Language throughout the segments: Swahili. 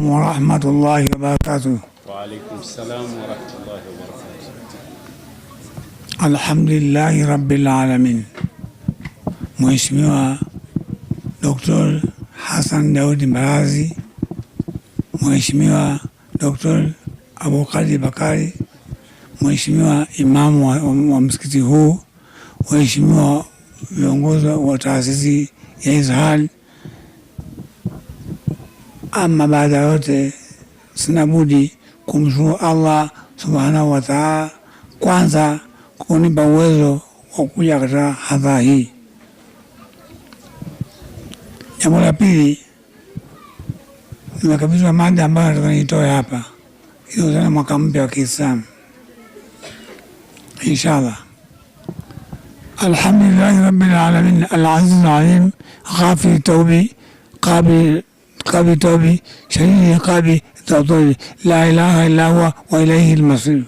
Warahmatullahi wabarakatuh. Wa alaikum salam wa rahmatullahi wa barakatuh. Alhamdulillahi rabbil alamin. Mheshimiwa Dr. Hassan Daudi Mbarazi, Mheshimiwa Dr. Abulkadir Bakari, Mheshimiwa Imamu wa msikiti huu, Mheshimiwa viongozi wa taasisi ya Izhar. Ama baada yote sina budi kumshukuru Allah subhanahu wa ta'ala, kwanza kunipa uwezo wa kuja katika hadhara hii. Jambo la pili, nimekabidhiwa mada ambayo nataka nitoe hapa inahusiana mwaka mpya wa Kiislamu inshallah. Alhamdulillahi rabbil alamin al-aziz al-alim ghafir tawbi qabil tawbi shadid iqabi tawbi la ilaha illa huwa wa ilayhi al-masir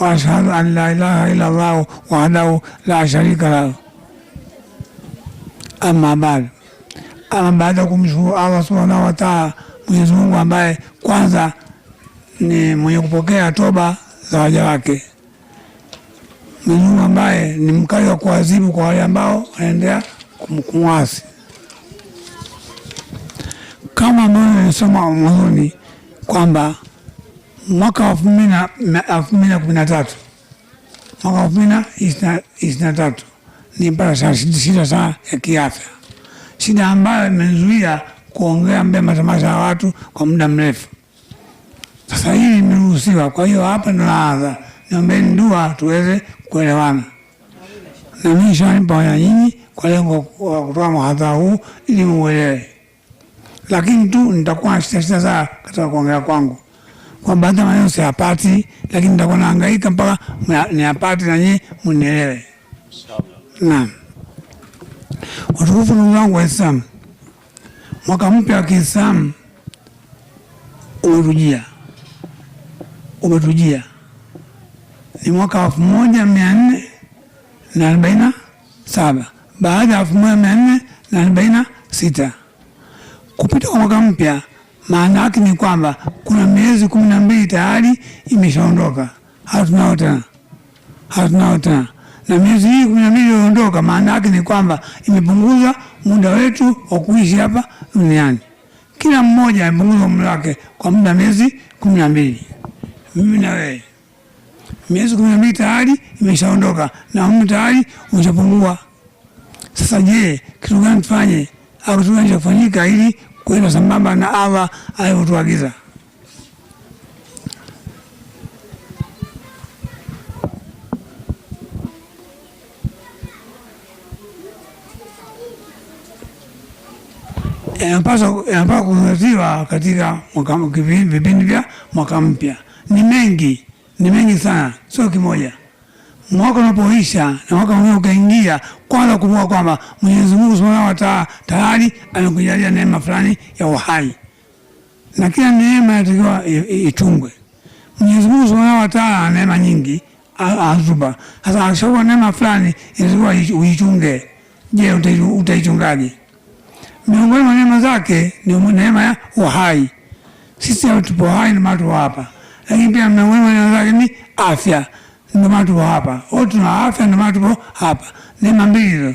wa ashhadu an la ilaha illa Allah wahdahu la sharika lahu. Amma baada ya kumshukuru Allah subhanahu wa ta'ala, Mwenyezi Mungu ambaye kwanza ni mwenye kupokea toba za waja wake, Mwenyezi Mungu ambaye ni mkali wa kuadhibu kwa wale ambao wanaendelea kumwasi, kama ambavyo nilisoma mwanzoni kwamba mwaka 2013 mwaka 2023 nilipata shida sana ya kiafya, shida ambayo imezuia kuongea mbele matamasha ya watu kwa muda mrefu. Sasa hii imeruhusiwa, kwa hiyo hapa ndo naanza, niombeni dua tuweze kuelewana, na mimi shani pamoja na nyinyi kwa lengo kwa kutoa muhadhara huu ili muelewe. Lakini tu nitakuwa na shida sana katika kuongea kwangu, kwa baadhi ya maneno siyapati, lakini nitakuwa nahangaika mpaka niyapate na nyinyi mnielewe. Naam. Watukufu ndugu zangu Waislamu, mwaka mpya wa Kiislamu umetujia. Ni mwaka wa 1447 baada ya 1446. Kupita kwa mwaka mpya maana yake ni kwamba kuna miezi 12 tayari imeshaondoka, hatunao tena. Na miezi hii 12 iliyoondoka maana yake ni kwamba imepunguza muda wetu wa kuishi hapa duniani. Kila mmoja amepunguza muda wake kwa muda miezi 12. Mimi na wewe miezi 12 tayari imeshaondoka na muda tayari umeshapungua. Sasa je, kitu gani tufanye au kitu gani kufanyika ili kwenda sambamba na Allah alivyotuagiza? Yanapaswa kuzingatiwa katika vipindi vya mwaka mpya. Ni mengi sana, sio kimoja. Mwaka unapoisha na mwaka mwingine ukaingia, kwanza kumbuka kwamba Mwenyezi Mungu Subhanahu wa Ta'ala tayari amekujalia neema fulani ya uhai, na kila neema inatakiwa ichungwe. Mwenyezi Mungu Subhanahu wa Ta'ala ana neema nyingi azuba. Sasa akishakuwa neema fulani inatakiwa uichunge. Je, utaichungaje? Miongoni mwa neema zake ni neema ya uhai. Sisi tupo hai na watu hapa, lakini pia miongoni mwa neema zake ni afya, ndio watu hapa. Wote tuna afya na watu hapa. Neema mbili hizo,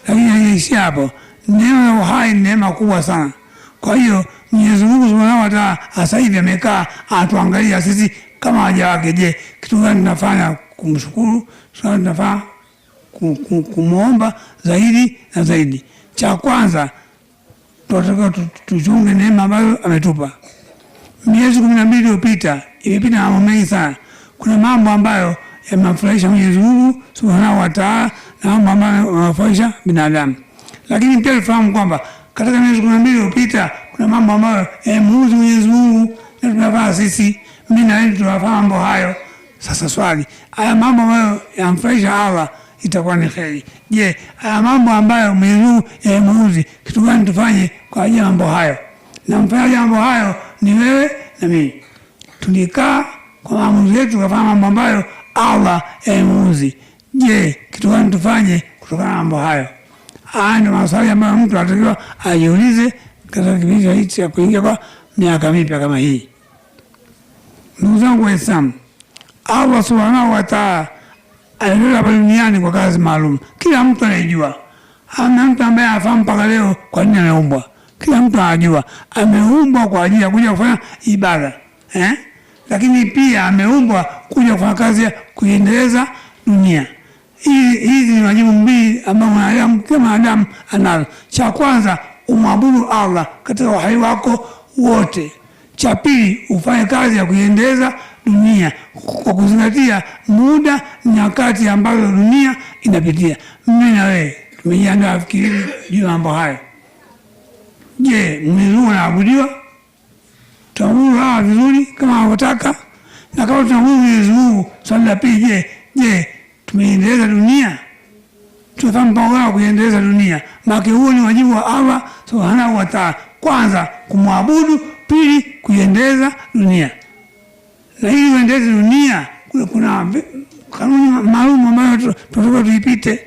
lakini haiishi hapo. Neema ya uhai ni neema kubwa sana. Kwa hiyo Mwenyezi Mungu Subhanahu wa Ta'ala sasa hivi amekaa atuangalia sisi kama waja wake. Je, kitu gani tunafanya kumshukuru? Tunafanya kumuomba zaidi na zaidi. Cha kwanza tunataka tuchunge neema ambayo ametupa. Miezi 12 iliyopita imepita mambo mengi sana. Kuna mambo ambayo yamemfurahisha Mwenyezi Mungu Subhanahu wa Ta'ala na mambo ambayo yamemfurahisha binadamu. Lakini pia tufahamu kwamba katika miezi 12 iliyopita kuna mambo ambayo yamemuudhi Mwenyezi Mungu na tunafanya sisi, mimi na wewe tunafanya mambo hayo. Sasa swali, haya mambo ambayo yamfurahisha Allah itakuwa ni kheri. Je, haya mambo ambayo Mwenyezi Mungu yamemuudhi, kitu gani tufanye kwa ajili ya mambo hayo? Na mfanya mambo hayo ni wewe na mimi. Tulikaa kwa maamuzi yetu kufanya mambo ambayo Allah yamemuudhi. Je, kitu gani tufanye kutokana na mambo hayo? Haya ndio maswali ambayo mtu anatakiwa ajiulize katika kipindi hichi cha kuingia kwa miaka mipya kama hii. Ndugu zangu Waislamu, Allah subhanahu wa ta'ala alileta hapa duniani kwa kazi maalum. Kila mtu anaijua. Hamna mtu ambaye afahamu mpaka leo kwa nini ameumbwa. Kila mtu anajua ameumbwa kwa ajili ya kuja kufanya ibada, lakini pia ameumbwa kuja kufanya kazi ya kuendeleza dunia. Hizi ni wajibu mbili ambao kila mwanadamu anazo. Cha kwanza, umwabudu Allah katika uhai wako wote. Cha pili, ufanye kazi ya kuendeleza dunia kwa kuzingatia muda, nyakati ambazo dunia inapitia. Mimi na wewe tumejiandaa fikiri juu ya mambo hayo. Je, Mwenyezi Mungu anaabudiwa? Tunaabudu Allah vizuri kama anavyotaka? Na kama tunaabudu Mwenyezi Mungu, swali la pili, je, tumeendeleza dunia? Tunafahamu mpango wa kuendeleza dunia. Maana huo ni wajibu wa Allah subhanahu wa ta'ala. Kwanza kumwabudu, pili kuendeleza dunia. Na ili uendeleze dunia kuna kanuni maalum ambayo tunataka tuipite.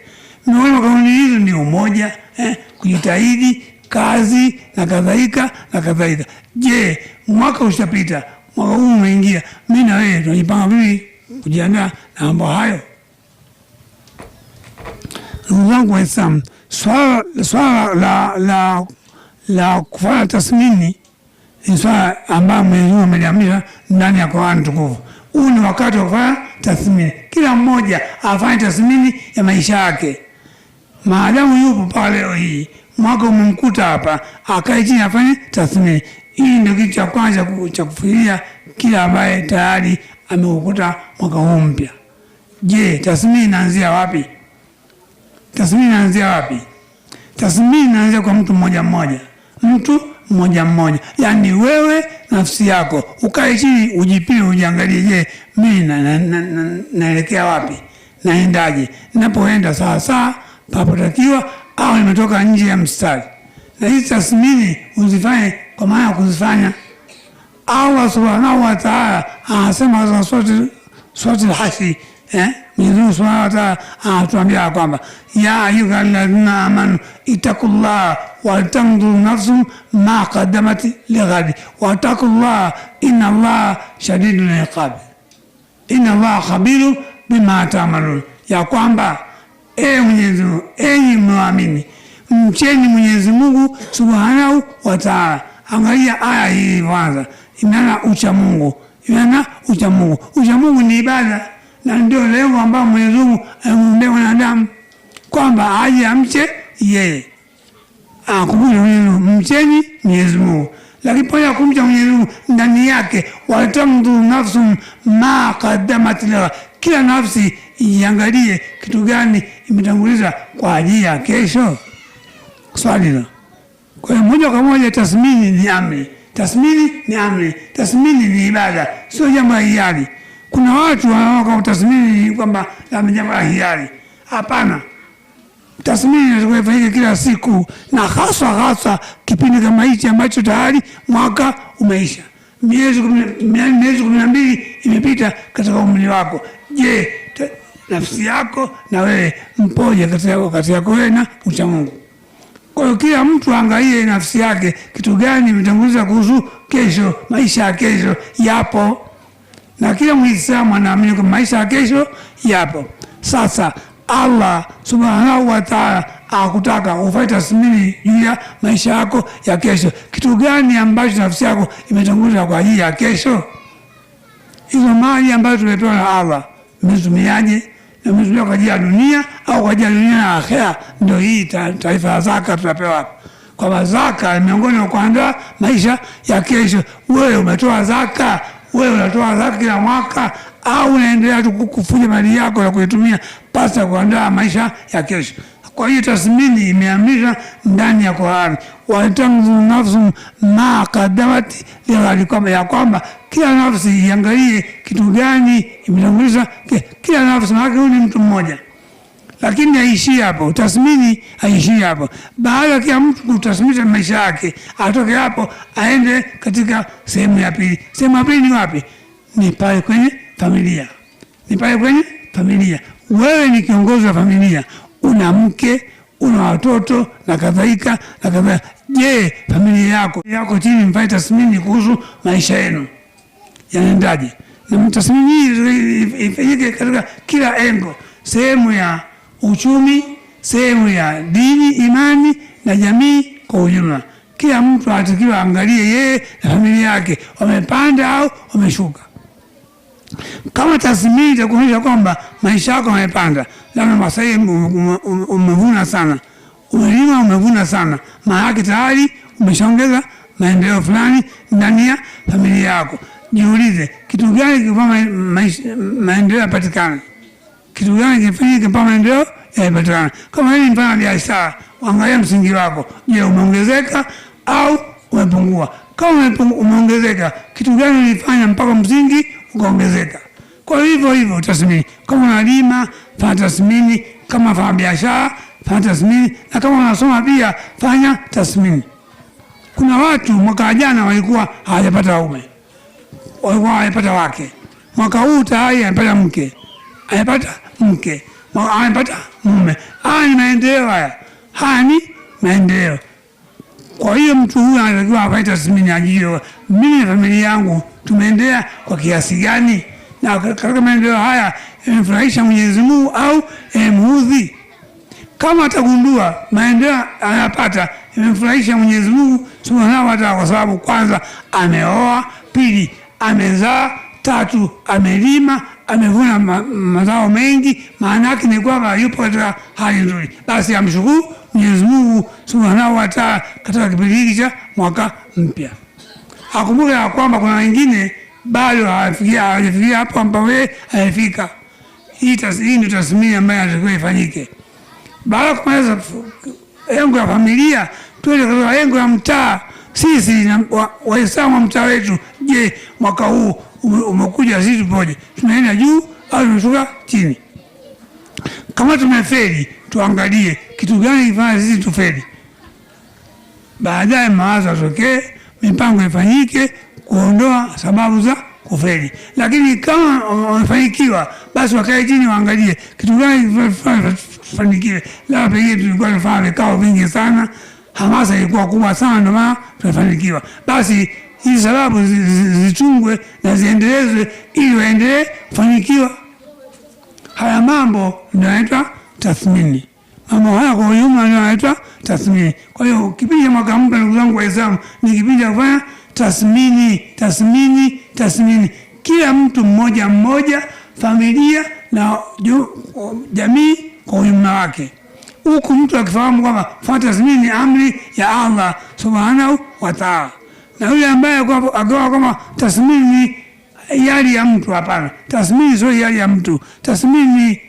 Miongoni mwa kanuni hizo ni umoja, kujitahidi, kazi na kadhalika na kadhalika. Je, mwaka ushapita, mwaka huu umeingia, mimi na wewe tunajipanga vipi kujiandaa na mambo hayo? Ndugu zangu Waislamu, swala la kufanya tathmini ni swala ambayo Mwenyezi Mungu ameliamrisha ndani ya Qur'an tukufu. Huu ni wakati wa kufanya tathmini. Kila mmoja afanye tathmini ya maisha yake. Maadamu yupo pale leo hii, mwaka umemkuta hapa, akae chini afanye tathmini. Hii ndio kitu cha kwanza cha kufikiria kila ambaye tayari ameukuta mwaka huu mpya. Je, tathmini inaanzia wapi? Tathmini inaanzia wapi? Tathmini inaanzia kwa mtu mmoja mmoja. Mtu mmoja mmoja. Yaani wewe nafsi yako ukae chini ujipime, ujiangalie, je, mimi naelekea wapi? Naendaje? Ninapoenda sawa papotakiwa au nimetoka nje ya mstari? Na hizi tathmini uzifanye kwa maana ya kuzifanya. Allah subhanahu wa ta'ala anasema katika surati al-Hashr, Mwenyezi Mungu subhanahu wa ta'ala anatuambia kwamba ya ayyuhalladhina amanu ittaqullaha wa tanzur nafsum ma qaddamat lighad wa taqullaha inna Allaha shadidul iqab inna Allaha khabirun bima ta'malun. Ya kwamba Mwenyezi Mungu, enyi mnaoamini, mcheni Mwenyezi Mungu subhanahu wa ta'ala. Angalia aya hii kwanza, imeana ucha Mungu. Ucha Mungu ni ibada, na ndio lengo ambalo Mwenyezi Mungu amemuumba wanadamu kwamba aje amche yeye. Mcheni Mwenyezi Mungu. Lakini pia kumcha Mwenyezi Mungu ndani yake, watamdhu nafsum ma qaddamat laha, kila nafsi iangalie kitu gani imetanguliza kwa ajili ya kesho. Swali la. Kwa hiyo moja kwa moja tathmini ni amri. Tathmini ni ibada, sio jambo la hiari. Kuna watu wanaona tathmini kwamba ni jambo la hiari. Hapana. Tathmini inatakiwa ifanyike kila siku, na hasa kipindi kama hichi ambacho tayari mwaka umeisha. Miezi 12 imepita katika umri wako. Je, nafsi yako na wewe mpoje kati yako wewe na ucha Mungu? Kwa hiyo kila mtu angalie nafsi yake, kitu gani imetanguliza kuhusu kesho. Maisha ya kesho yapo, na kila Muislamu anaamini kwamba maisha ya kesho yapo. Sasa Allah subhanahu wa ta'ala akutaka ufanye tathmini juu ya maisha yako ya kesho. Kitu gani ambacho nafsi yako imetanguliza kwa ajili ya kesho? Hizo mali ambazo tumepewa na Allah, mmetumiaje? Na mmetumia kwa ajili ya dunia au kwa ajili ya dunia na akhera? Ndio hii taarifa ya zaka tunapewa hapa. Kwa zaka miongoni mwa kuandaa maisha ya kesho. Wewe umetoa zaka? Wewe unatoa zaka kila mwaka au unaendelea tu kufuja mali yako na kuitumia pasa kuandaa maisha ya kesho? Kwa hiyo tathmini imeamrishwa ndani ya Qur'an, watamdhu nafsum ma qaddamat lighad, kwamba ya kwamba kila nafsi iangalie kitu gani imetanguliza. Kila nafsi, maana huyu ni mtu mmoja, lakini haishii hapo. Tathmini haishii hapo. Baada ya kila mtu kutathmini maisha yake, atoke hapo aende katika sehemu ya pili. Sehemu ya pili ni wapi? Ni pale kwenye familia. Wewe ni kiongozi wa familia, una mke, una watoto na kadhalika. Je, familia yako chini mfanye tathmini kuhusu maisha yenu yanaendaje, na tathmini hii ifanyike katika kila engo, sehemu ya uchumi, sehemu ya dini, imani na jamii kwa ujumla. Kila mtu anatakiwa angalie yeye na familia yake wamepanda au wameshuka. Kama tathmini itakuonyesha kwamba maisha yako yamepanda, labda masai umevuna sana, umelima umevuna sana, maana yake tayari umeshaongeza maendeleo fulani ndani ya familia yako. Jiulize, kitu gani kifanya maendeleo yapatikane? Kitu gani kifanyike mpaka maendeleo yapatikane? Kama wewe ni mfanya biashara, angalia msingi wako. Je, umeongezeka au umepungua? Kama umeongezeka, kitu gani ulifanya mpaka msingi ukaongezeka? Kwa hivyo tathmini. Kama unalima, fanya tathmini. Kama fanya biashara, fanya tathmini. Na kama unasoma pia, fanya tathmini. Kuna watu mwaka jana walikuwa hawajapata waume, walikuwa hawajapata wake. Mwaka huu tayari amepata mke, amepata mume. Haya ni maendeleo, haya ni maendeleo. Kwa hiyo mtu huyu anatakiwa afanye tathmini, ajue mimi na familia yangu tumeendelea kwa kiasi gani, na katika maendeleo haya imefurahisha Mwenyezi Mungu au muudhi. Kama atagundua maendeleo anayapata imemfurahisha Mwenyezi Mungu Subhanahu wa Ta'ala, kwa sababu kwanza ameoa, pili amezaa, tatu amelima, amevuna mazao mengi, maana yake ni kwamba yupo katika hali nzuri, basi amshukuru Mwenyezi Mungu Subhanahu wa Ta'ala katika kipindi hiki cha mwaka mpya. Akumbuke ya kwamba kuna wengine bado hawajafikia hapo ambapo yeye amefika. Hii ndio tathmini ambayo inatakiwa ifanyike. Baada ya kumaliza engo ya familia, tuende katika engo ya mtaa. Sisi Waislamu wa mtaa wetu, je, mwaka huu umekuja sisi tupoje? Tunaenda juu au tunashuka chini? Kama tumefeli, tuangalie kitu gani kifanya sisi tufeli. Baadaye mawazo yatokee, mipango ifanyike kuondoa sababu za kufeli. Lakini kama wamefanikiwa, basi wakae chini waangalie kitu gani tufanikiwe. Labda pengine tulikuwa tunafanya vikao vingi sana, hamasa ilikuwa kubwa sana, ndio maana tunafanikiwa. Basi hizi sababu zichungwe na ziendelezwe ili waendelee kufanikiwa. Haya mambo ndio yanaitwa tathmini. Mambo haya kwa ujumla ndio yanaitwa tathmini. Kwa hiyo kipindi cha mwaka mpya, ndugu zangu Waislamu, ni kipindi cha kufanya tathmini. Kila mtu mmoja, familia na jamii kwa ujumla wake. Huku mtu akifahamu kwamba fanya tathmini ni amri ya Allah Subhanahu wa Ta'ala. Na yule ambaye akawa kama tathmini ni hiari ya mtu, hapana. Tathmini sio hiari ya mtu. Tathmini ni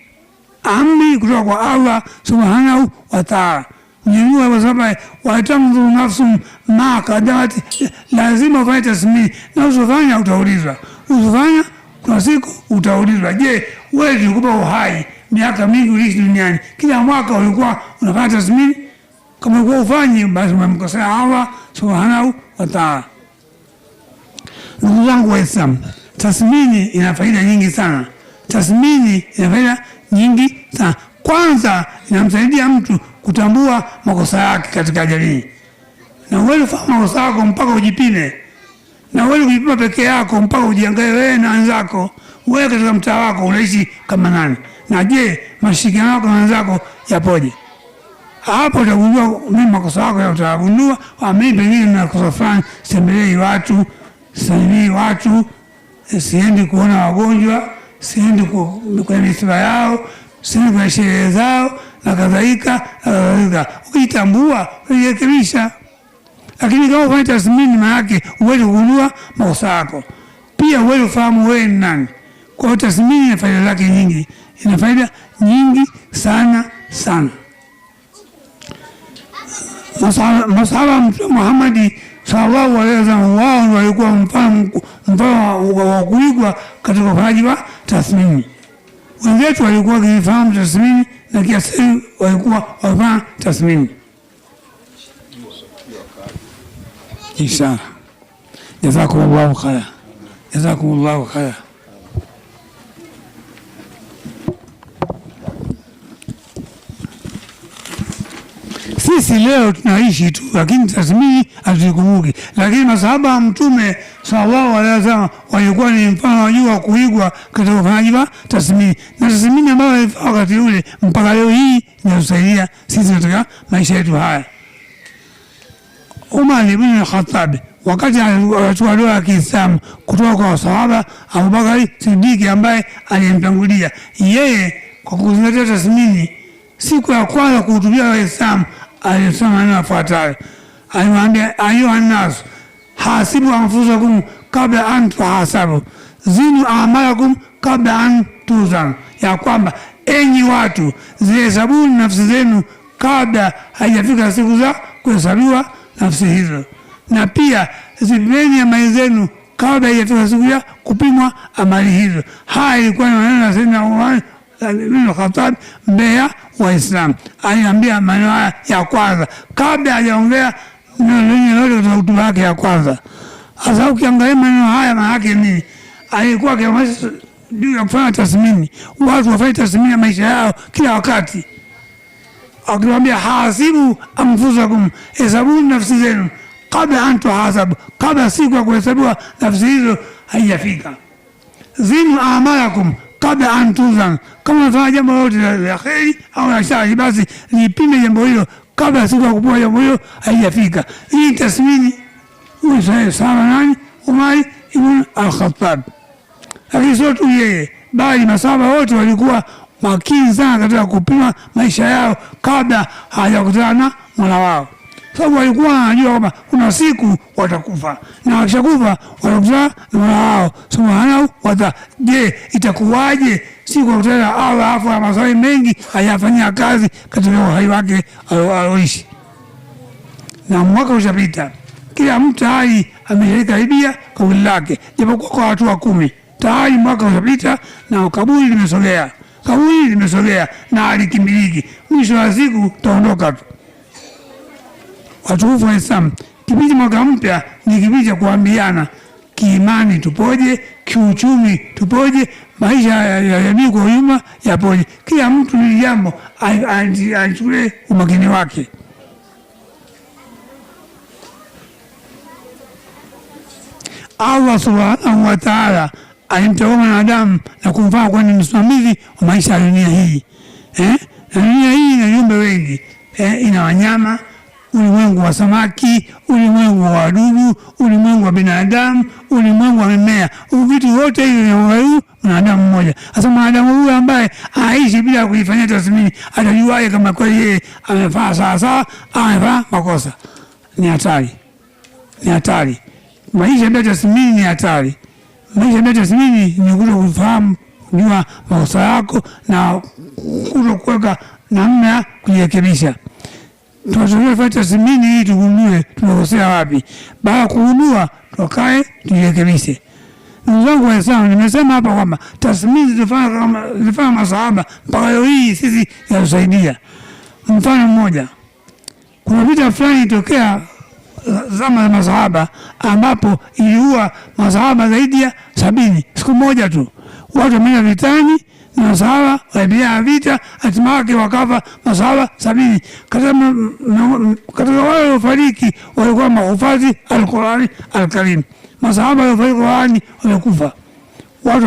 amri kutoka kwa Allah Subhanahu wa Ta'ala. Mwenyezi Mungu anasema watamdhuru nafsu ma qaddamat, lazima ufanye tathmini, na usifanya utaulizwa. Usifanya kwa siku utaulizwa. Je, wewe ulikuwa uhai miaka mingi uliishi duniani, kila mwaka ulikuwa unafanya tathmini? Kama ulikuwa ufanyi, basi umemkosea Allah Subhanahu wa Ta'ala. Ndugu zangu Waislamu, tathmini ina faida nyingi sana. Kwanza, inamsaidia mtu kutambua makosa yake katika jamii. Na wewe fahamu makosa yako mpaka ujipime. Na wewe kujipima peke yako mpaka ujiangalie wewe na wenzako. Wewe katika mtaa wako unaishi kama nani? Na je, mashirikiano yako na wenzako yapoje? Hapo utagundua mimi makosa yako utagundua, mimi pengine na makosa fulani, sitembelei watu, salimii watu, siendi kuona wagonjwa, siendi kwenye misiba yao, siendi kwenye sherehe zao na kadhalika. Ukitambua, unajirekebisha. Lakini kama ufanye tathmini, maana yake uweze kugundua makosa yako. Pia uweze kufahamu wewe ni nani. Kwa hiyo tathmini ina faida zake nyingi. Ina faida nyingi sana. Masahaba Mtume Muhammad sallallahu alaihi wasallam, wao walikuwa mfano wa kuigwa katika ufanyaji wa tathmini. Wenzetu walikuwa wakifahamu tathmini na kiasi walikuwa wafanya tathmini. Inshallah. Jazakumullahu khair. Sisi leo tunaishi tu, lakini tathmini hatuzikumbuki. Lakini masahaba wa Mtume sallallahu alaihi wasallam walikuwa ni mfano wa juu wa kuigwa katika ufanyaji wa tathmini, na tathmini ambayo walifanya wakati ule mpaka leo hii inatusaidia sisi katika maisha yetu haya. Umar ibn Khattab wakati alitoa doa ya Kiislamu kutoka kwa sahaba Abubakar Siddiq ambaye alimtangulia yeye, kwa kuzingatia tathmini, siku ya kwanza kuhutubia Waislamu alisema maneno yafuatayo. Alimwambia, ayuha nnas hasibu anfusakum kabla an tuhasabu, zinu amalakum kabla an tuzan, ya kwamba enyi watu zihesabuni nafsi zenu kabla haijafika siku za kuhesabiwa nafsi hizo, na pia zipimeni amali zenu kabla haijafika siku ya kupimwa amali hizo. Haya ilikuwa ni maneno ya Sayyidina Umar ibn Khattab mbele ya Waislamu. Aliambia maneno haya ya kwanza kabla hajaongea neno lolote katika hotuba yake ya kwanza. Sasa ukiangalia maneno haya maana yake nini? Alikuwa akihamasisha juu ya kufanya tathmini, watu wafanye tathmini ya maisha yao kila wakati, akiwaambia hasibu anfusakum, hesabuni nafsi zenu kabla an tuhasabu, kabla siku ya kuhesabiwa nafsi hizo haijafika. Zinu amalakum kabla an tuzan, kama unafanya jambo lolote la kheri au la shari, basi lipime jambo hilo kabla siku ya kupima jambo hilo haijafika. Hii tathmini sawa nani? Umar ibn al-Khattab. Lakini sio tu yeye, bali masahaba wote walikuwa makini sana katika kupima maisha yao kabla hawajakutana na Mola wao, sababu walikuwa wanajua kwamba kuna siku watakufa, na wakishakufa watakutana na Mola wao subhanahu wa ta'ala. Je, itakuwaje siku wakutana Allah afu maswali mengi hayafanyia kazi katika uhai wake aloishi? Na mwaka ushapita, kila mtu tayari ameshakaribia kaburi lake, japokuwa kwa hatua 10 tayari mwaka ushapita na kaburi limesogea na alikimbiliki. Mwisho wa siku taondoka tu. Watukufu wa Islam, kipindi mwaka mpya ni kipindi cha kuambiana kiimani tupoje, kiuchumi tupoje, maisha ya jamii kwa ujumla yapoje. Kila mtu ni jambo alichukue umakini wake. Allah subhanahu wa ta'ala alimteua mwanadamu na kumfanya kuwa ni msimamizi wa maisha ya dunia hii. Na dunia hii ina viumbe wengi, ina wanyama, ulimwengu wa samaki, ulimwengu wa wadudu, ulimwengu wa binadamu, ulimwengu wa mimea. Vitu vyote hivi ni mwanadamu mmoja. Sasa mwanadamu huyu ambaye aishi bila kuifanyia tathmini, atajuaje kama kweli yeye amefanya sawa au amefanya makosa? Ni hatari. Maisha bila tathmini ni hatari. Maisha bila tathmini ni kutokufahamu kujua makosa yako na kutokuweka namna ya kujirekebisha. Tunatakiwa kufanya tathmini hii tugundue tunakosea wapi. Baada ya kugundua tukae tujirekebishe. Ndugu zangu Waislamu, nimesema hapa kwamba tathmini zilifanya masahaba mpaka leo hii sisi yatusaidia. Mfano mmoja, kuna vita fulani ilitokea zama za masahaba ambapo iliua masahaba zaidi ya 70 siku moja tu. Watu wameenda vitani na masahaba walipigana vita, hatimaye wakafa masahaba 70. Katika wale waliofariki walikuwa mahufadhi al-Qur'ani al-Karim. Masahaba waliofariki Qur'ani walikufa. Watu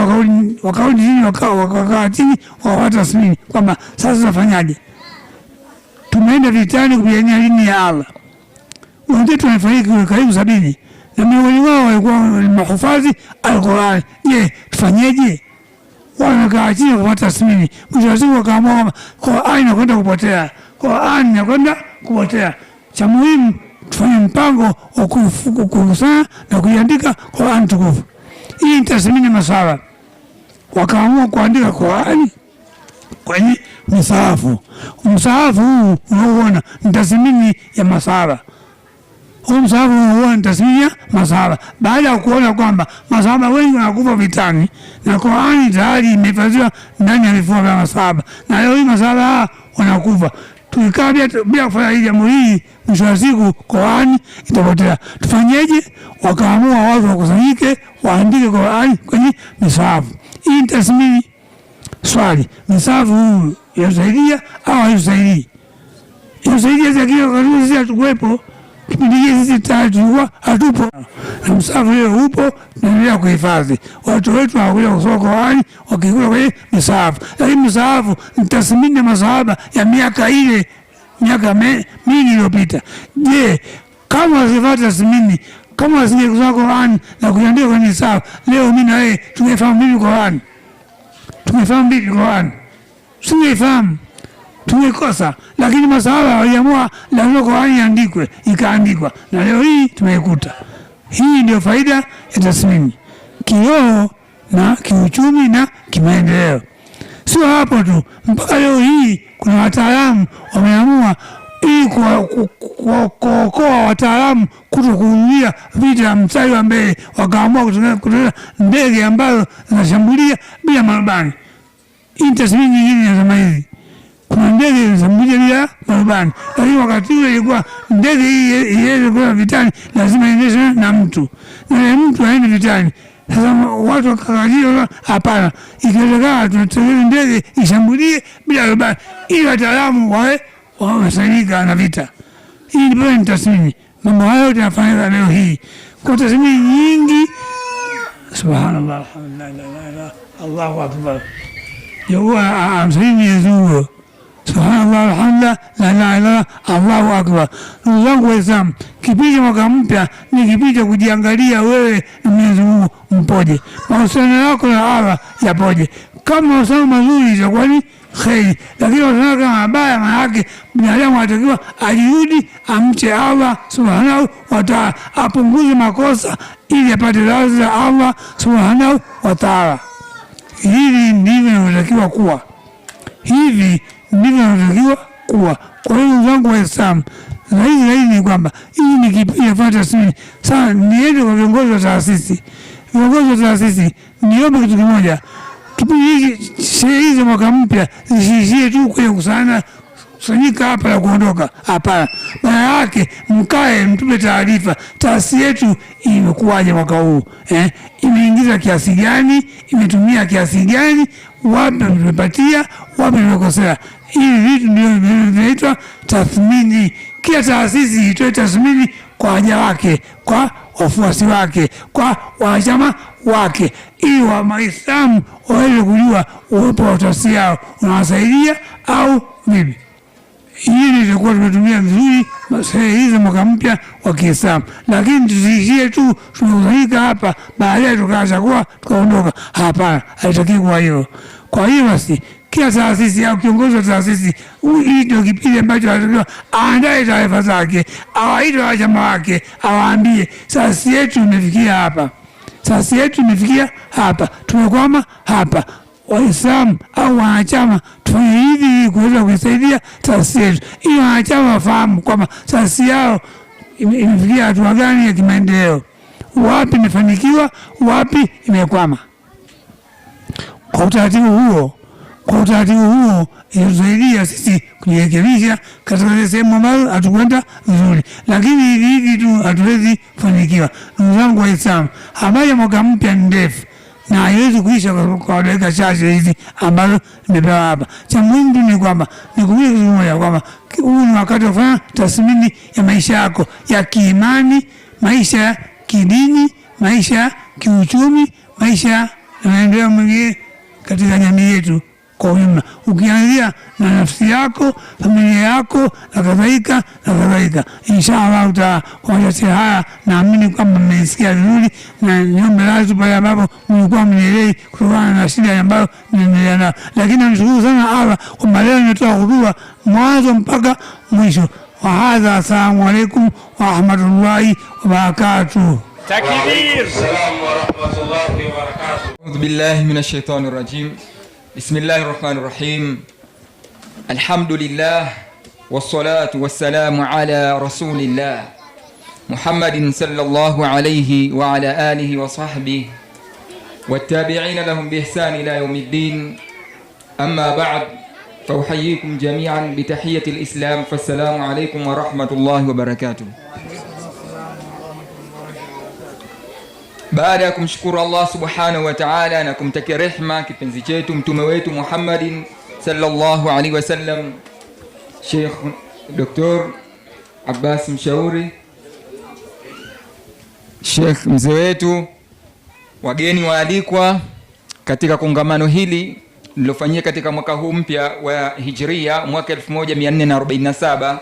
wakarudi chini, wakakaa chini, wakapata tathmini kwamba sasa tunafanyaje? Tumeenda vitani kupigania dini ya Allah. Wenzetu wamefariki karibu 70 na miongoni wao walikuwa mahufadhi al-Qur'ani. Je, tufanyeje? Wanakaa chini kupata tathmini. Mwisho wa siku wakaamua kwamba Qur'ani inakwenda kupotea. Cha muhimu tufanye mpango wa kukusanya na kuiandika Qur'ani tukufu. Hii ni tathmini masahaba. Wakaamua kuandika Qur'ani kwenye msahafu. Msahafu huu unaoona ni tathmini ya masahaba. Msahafu huwa ni tathmini ya masahaba. Baada ya kuona kwamba masahaba wengi wanakufa vitani na Qur'ani tayari imehifadhiwa ndani ya vifua vya masahaba, na leo hii masahaba wanakufa, tukikaa bila kufanya hili jambo hili, mwisho wa siku Qur'ani itapotea. Tufanyeje? Wakaamua watu wakusanyike waandike Qur'ani kwenye misahafu. Hii ni tathmini. Swali, misahafu huu yatusaidia au haitusaidii? Inasaidia zakio karibu sisi hatukuwepo. Kipindi hiki sisi tulikuwa hatupo. Na msahafu leo upo, tunaendelea kuhifadhi. Watu wetu hawakuja kusoma Qur'ani wakikula kwenye msahafu. Lakini msahafu ni tathmini ya masahaba ya miaka mingi iliyopita. Je, kama wasifata tathmini, kama wasinge kusoma Qur'ani na kuandika kwenye msahafu, leo mimi na wewe tungefahamu vipi Qur'ani? Tungefahamu vipi Qur'ani? Tungefahamu. Tungekosa, lakini masahaba waliamua lazima Qur'ani iandikwe, ikaandikwa, na leo hii tumeikuta. Hii ndio faida ya tathmini, kioo na kiuchumi na kimaendeleo. Sio hapo tu, mpaka leo hii kuna wataalamu wameamua ili kuokoa wataalamu kutokuingia vita mstari wa mbele, wakaamua kutengeneza ndege ambazo zinashambulia bila marubani. Hii tathmini nyingine ya zama hizi, kuna ndege zinashambulia bila marubani, lakini wakati ule ilikuwa ndege hii iweze kwenda vitani lazima iendeshwe na mtu, na mtu haendi vitani. Sasa watu wakakalia, hapana, ikiwezekana tunatengeneza ndege ishambulie bila marubani ili wataalamu wawe wamesaidika na vita. Hii ni tathmini. Mambo hayo tunafanya leo hii kwa tathmini nyingi. Subhanallah, alhamdulillah, Allahu akbar. Yeye amsaidie Mwenyezi Mungu. Subhanallah, alhamdulillah, la ilaha illa Allahu akbar. Ndugu zangu Waislamu, kipindi cha mwaka mpya ni kipindi cha kujiangalia wewe na Mwenyezi Mungu mpoje, mahusiano yako na Allah yapoje. Kama mahusiano mazuri itakuwa ni kheri, lakini mahusiano kama mabaya, maana yake binadamu anatakiwa ajirudi, amche Allah subhanahu wa ta'ala, apunguze makosa ili apate radhi za Allah subhanahu wa ta'ala. Hivi ndivyo inavyotakiwa kuwa. Hivi ndivyo inavyotakiwa kuwa. Kwa hiyo ndugu zangu Waislamu, zaidi ni kwamba hii ni kipindi cha tathmini. Sasa niende kwa viongozi wa taasisi. Viongozi wa taasisi, niombe kitu kimoja. Kipindi hiki sherehe hizi mwaka mpya zisiishie tu kwenye kusanyika hapa na kuondoka. Hapana. Maana yake mkae mtupe taarifa. Taasisi yetu imekuwaje mwaka huu? Imeingiza kiasi gani? Imetumia kiasi gani? Wapi tumepatia? Wapi tumekosea? Hivi vitu ndio vinaitwa tathmini. Kila taasisi itoe tathmini kwa waja wake, kwa wafuasi wake, kwa wanachama wake, ili Waislamu waweze kujua uwepo wa taasisi yao unawasaidia au vipi. Hii ndio tumetumia vizuri sherehe hizi mwaka mpya wa Kiislamu, lakini tusiishie tu tumekusanyika hapa baadaye tukaacha kuwa tukaondoka. Hapana, haitakiwi kuwa hivyo. Kwa hiyo basi kila taasisi au kiongozi wa taasisi, hii ndio kipindi ambacho anatakiwa aandae taarifa zake, awaite wanachama wake, awaambie taasisi yetu imefikia hapa, taasisi yetu imefikia hapa, tumekwama hapa. Waislamu au wanachama tufanye hivi kuweza kuisaidia taasisi yetu, ili wanachama wafahamu kwamba taasisi yao imefikia hatua gani ya kimaendeleo, wapi imefanikiwa, wapi imekwama. Kwa utaratibu huo inatusaidia sisi kujirekebisha katika sehemu ambazo hatukwenda vizuri, lakini hivi tu hatuwezi kufanikiwa. Ndugu zangu Waislamu, habari ya mwaka mpya ni ndefu na haiwezi kuisha kwa dakika chache hizi ambazo nimepewa hapa. Cha muhimu ni kwamba nikumbushe kitu kimoja, kwamba huu ni wakati wa kufanya tathmini ya maisha yako ya kiimani, maisha ya kidini, maisha ya kiuchumi, maisha na maendeleo mengine katika jamii yetu kwa ujumla, ukianzia na nafsi yako, familia yako na kadhalika. Inshallah taala, kwa yote haya naamini kwamba mmesikia vizuri, na niombe radhi pale ambapo mlikuwa mnielewi kutokana na shida ambayo ninaendelea nayo, lakini namshukuru sana Allah kwa leo nimetoa hotuba mwanzo mpaka mwisho. Wa hadha, assalamu alaykum wa rahmatullahi wa barakatuh. Takbir. Assalamu warahmatullahi wabarakatuh. A'udhu billahi minash shaitani rajim. Bismillahir rahmanir rahim. Alhamdulillah wassalatu wassalamu ala rasulillah Muhammadin sallallahu alayhi wa ala alihi wa sahbihi wattabi'ina lahum biihsan ila yawmiddin. Amma ba'd, fa uhayyikum jami'an bi tahiyyati al-islam. Fassalamu alaykum wa rahmatullahi wa barakatuh. Baada ya kumshukuru Allah subhanahu wa ta'ala na kumtakia rehma kipenzi chetu mtume wetu Muhammadin sallallahu alaihi wasallam, Sheikh Dr. Abbas Mshauri, Sheikh mzee wetu, wageni waalikwa katika kongamano hili lilofanyika katika mwaka huu mpya wa Hijria mwaka 1447.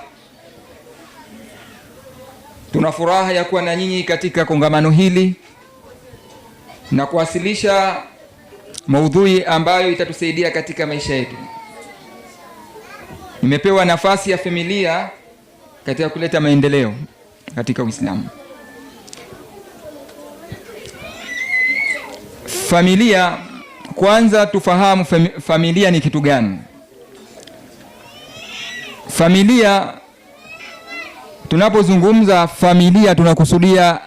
Tuna furaha ya kuwa na nyinyi katika kongamano hili na kuwasilisha maudhui ambayo itatusaidia katika maisha yetu. Nimepewa nafasi ya familia katika kuleta maendeleo katika Uislamu. Familia, kwanza tufahamu familia ni kitu gani. Familia, tunapozungumza familia tunakusudia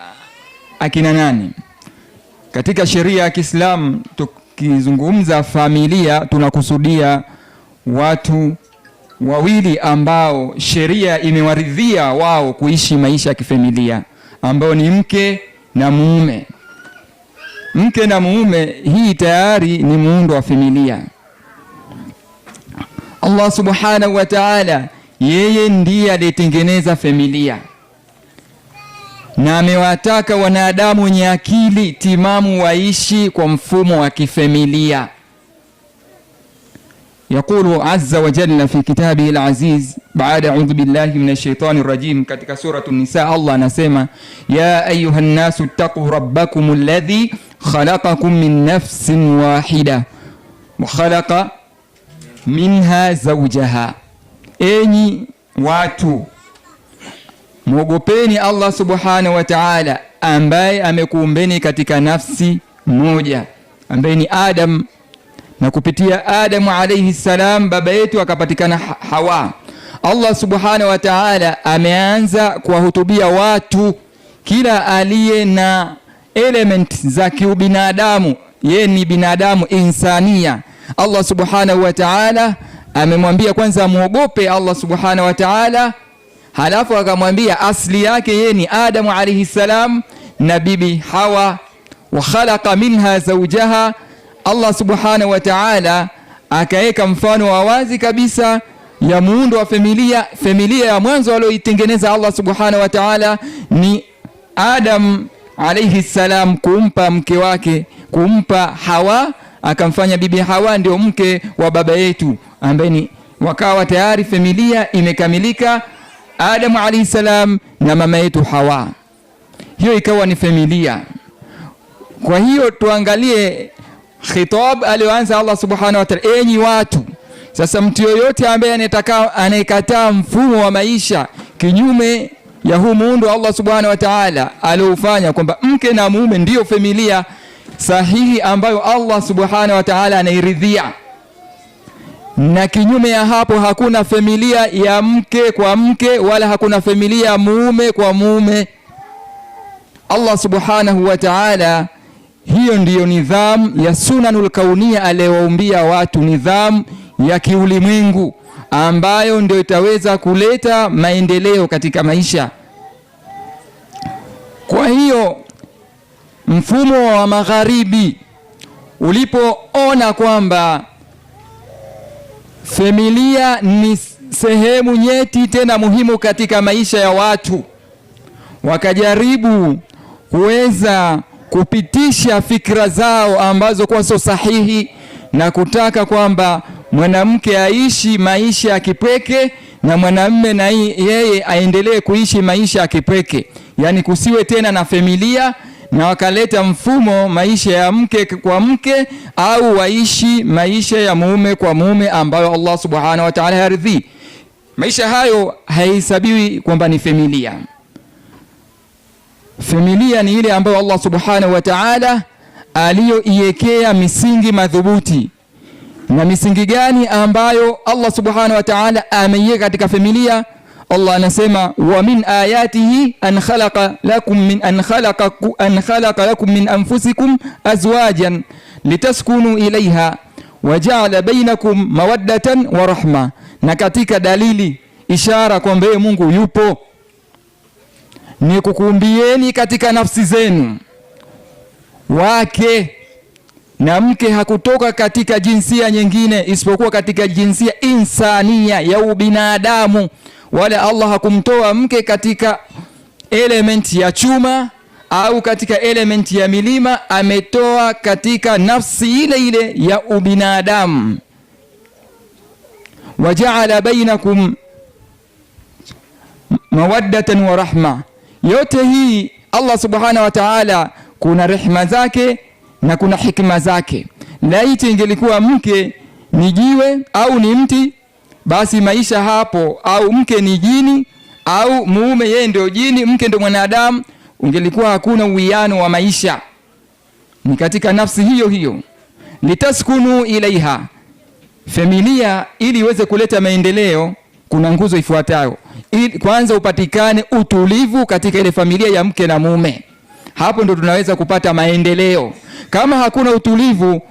akina nani? Katika sheria ya Kiislamu tukizungumza familia tunakusudia watu wawili ambao sheria imewaridhia wao kuishi maisha ya kifamilia, ambao ni mke na mume. Mke na mume, hii tayari ni muundo wa familia. Allah subhanahu wa ta'ala yeye ndiye aliyetengeneza familia na amewataka wanadamu wenye akili timamu waishi kwa mfumo wa kifamilia. Yaqulu azza wa jalla fi kitabihi al-aziz baada a'udhu billahi minash shaitani rajim, katika suratu Nisa Allah anasema ya ayuha an-nasu taqu rabbakum alladhi khalaqakum min nafsin wahida wa khalaqa minha zawjaha, enyi watu mwogopeni Allah subhanahu wa ta'ala ambaye amekuumbeni katika nafsi moja ambaye ni Adam, na kupitia Adam alayhi salam baba yetu akapatikana Hawa. Allah subhanahu wa ta'ala ameanza kuwahutubia watu, kila aliye na element za kiubinadamu, yeye ni binadamu insania. Allah subhanahu wa ta'ala amemwambia kwanza muogope Allah subhanahu wa ta'ala, halafu akamwambia asli yake yeye ni Adam alayhi salam na bibi Hawa. Wa khalaqa minha zawjaha, Allah subhanahu wa ta'ala akaeka mfano wa wazi kabisa ya muundo wa familia. Familia ya mwanzo alioitengeneza Allah subhanahu wa ta'ala ni Adam alayhi salam, kumpa mke wake, kumpa Hawa, akamfanya bibi Hawa ndio mke wa baba yetu, ambaye ni wakawa tayari familia imekamilika, Adam alayhi salam na mama yetu Hawa. Hiyo ikawa ni familia. Kwa hiyo tuangalie khitab alioanza Allah subhanahu wa ta'ala, enyi watu. Sasa mtu yoyote ambaye anayekataa mfumo wa maisha kinyume ya huu muundo Allah subhanahu wa ta'ala aliofanya kwamba mke na mume ndio familia sahihi ambayo Allah subhanahu wa ta'ala anairidhia, na kinyume ya hapo hakuna familia ya mke kwa mke wala hakuna familia ya mume kwa mume. Allah subhanahu wa ta'ala, hiyo ndiyo nidhamu ya sunanul kaunia aliyowaumbia watu, nidhamu ya kiulimwengu ambayo ndio itaweza kuleta maendeleo katika maisha. Kwa hiyo mfumo wa magharibi ulipoona kwamba familia ni sehemu nyeti tena muhimu katika maisha ya watu, wakajaribu kuweza kupitisha fikra zao ambazo kwa sio sahihi na kutaka kwamba mwanamke aishi maisha ya kipekee na mwanamume na yeye aendelee kuishi maisha ya kipekee, yani kusiwe tena na familia, na wakaleta mfumo maisha ya mke kwa mke au waishi maisha ya mume kwa mume ambayo Allah subhanahu wa ta'ala haridhi. Maisha hayo haihesabiwi kwamba ni familia. Familia ni ile ambayo Allah subhanahu wa ta'ala aliyoiwekea misingi madhubuti. Na misingi gani ambayo Allah subhanahu wa ta'ala ameiweka katika familia? Allah anasema wa min ayatihi an khalaqa lakum min anfusikum azwajan litaskunu ilayha wa ja'ala bainakum mawaddatan wa rahma. Na katika dalili ishara kwamba Mungu yupo ni kukuumbieni katika nafsi zenu wake na mke hakutoka katika jinsia nyingine isipokuwa katika jinsia insania ya ubinadamu, wala Allah hakumtoa mke katika element ya chuma au katika element ya milima, ametoa katika nafsi ile ile ya ubinadamu. Waja'ala bainakum mawaddatan wa rahma. Yote hii Allah subhanahu wa ta'ala kuna rehema zake na kuna hikma zake. Laiti ingelikuwa mke ni jiwe au ni mti, basi maisha hapo, au mke ni jini au mume yeye ndio jini, mke ndio mwanadamu, ungelikuwa hakuna uwiano wa maisha. Ni katika nafsi hiyo hiyo. Litaskunu ilaiha, familia ili iweze kuleta maendeleo kuna nguzo ifuatayo. Kwanza upatikane utulivu katika ile familia ya mke na mume. Hapo ndo tunaweza kupata maendeleo. Kama hakuna utulivu,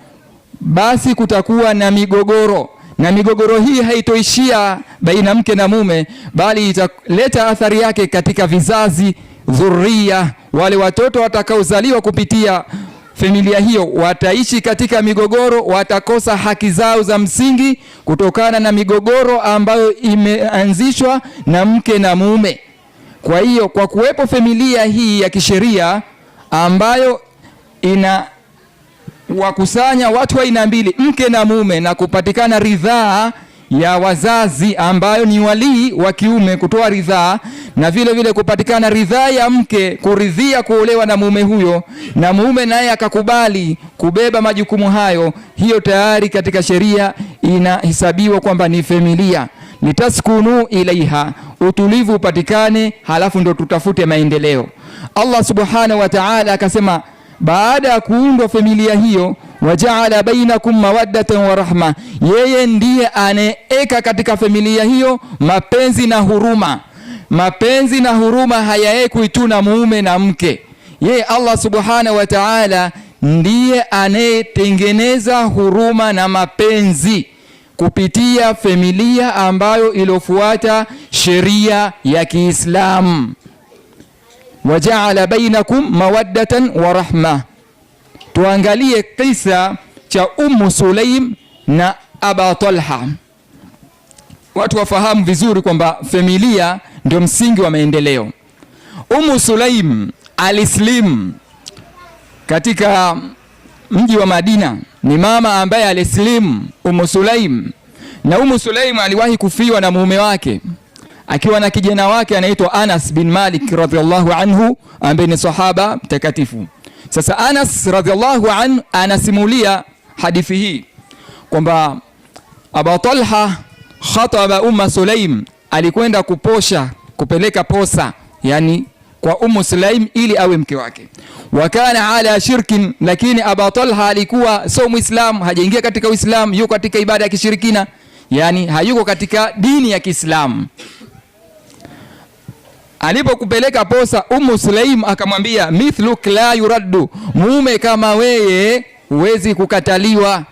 basi kutakuwa na migogoro, na migogoro hii haitoishia baina mke na mume, bali italeta athari yake katika vizazi, dhuria. Wale watoto watakaozaliwa kupitia familia hiyo wataishi katika migogoro, watakosa haki zao za msingi kutokana na migogoro ambayo imeanzishwa na mke na mume. Kwa hiyo kwa kuwepo familia hii ya kisheria ambayo ina wakusanya watu wa aina mbili, mke na mume, na kupatikana ridhaa ya wazazi ambayo ni walii wa kiume kutoa ridhaa, na vile vile kupatikana ridhaa ya mke kuridhia kuolewa na mume huyo, na mume naye akakubali kubeba majukumu hayo, hiyo tayari katika sheria inahesabiwa kwamba ni familia. Litaskunu ilaiha, utulivu upatikane, halafu ndo tutafute maendeleo. Allah subhanahu wa ta'ala akasema baada ya kuundwa familia hiyo, waja'ala bainakum mawaddatan wa rahma, yeye ndiye anaeka katika familia hiyo mapenzi na huruma. Mapenzi na huruma hayaekwi tu na mume na mke. Yeye Allah subhanahu wa ta'ala ndiye anayetengeneza huruma na mapenzi kupitia familia ambayo ilofuata sheria ya Kiislamu. Waja'ala bainakum mawaddatan wa rahma. Tuangalie kisa cha Sulaim na Aba Talha. Watu wafahamu vizuri kwamba familia ndio msingi wa maendeleo. Sulaim alislim katika mji wa Madina, ni mama ambaye alislim Sulaim, na Sulaim aliwahi kufiwa na mume wake akiwa na kijana wake anaitwa Anas bin Malik radhiallahu anhu, ambaye ni sahaba mtakatifu. Sasa Anas radhiallahu anhu anasimulia hadithi hii kwamba Aba Talha khataba Sulaim, alikwenda kupeleka posa, yani kwa Sulaim ili awe mke wake. Wakana ala shirkin, lakini Aba Talha alikuwa sio Muislamu, hajaingia katika Uislamu, yuko katika ibada ya kishirikina, yani hayuko katika dini ya Kiislamu. Alipokupeleka posa, Sulaim akamwambia mithluk la yuraddu, mume kama wewe huwezi kukataliwa.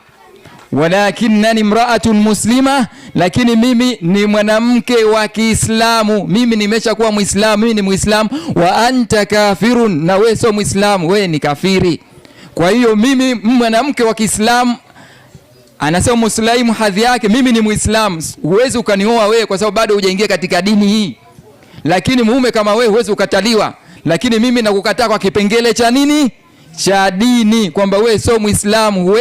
Walakinnani imra'atun muslima, lakini mimi ni mwanamke wa Kiislamu, mimi nimeshakuwa Muislamu, mimi ni Muislamu. Wa anta kafirun, na wewe sio Muislamu, wewe ni kafiri. Kwa hiyo mimi mwanamke wa Kiislamu, anasema Sulaim hadhi yake, mimi ni Muislamu, huwezi ukanioa wewe kwa sababu bado hujaingia katika dini hii. Lakini mume kama wewe huwezi ukataliwa, lakini mimi nakukataa kwa kipengele cha nini? Cha dini, kwamba wewe sio Muislamu,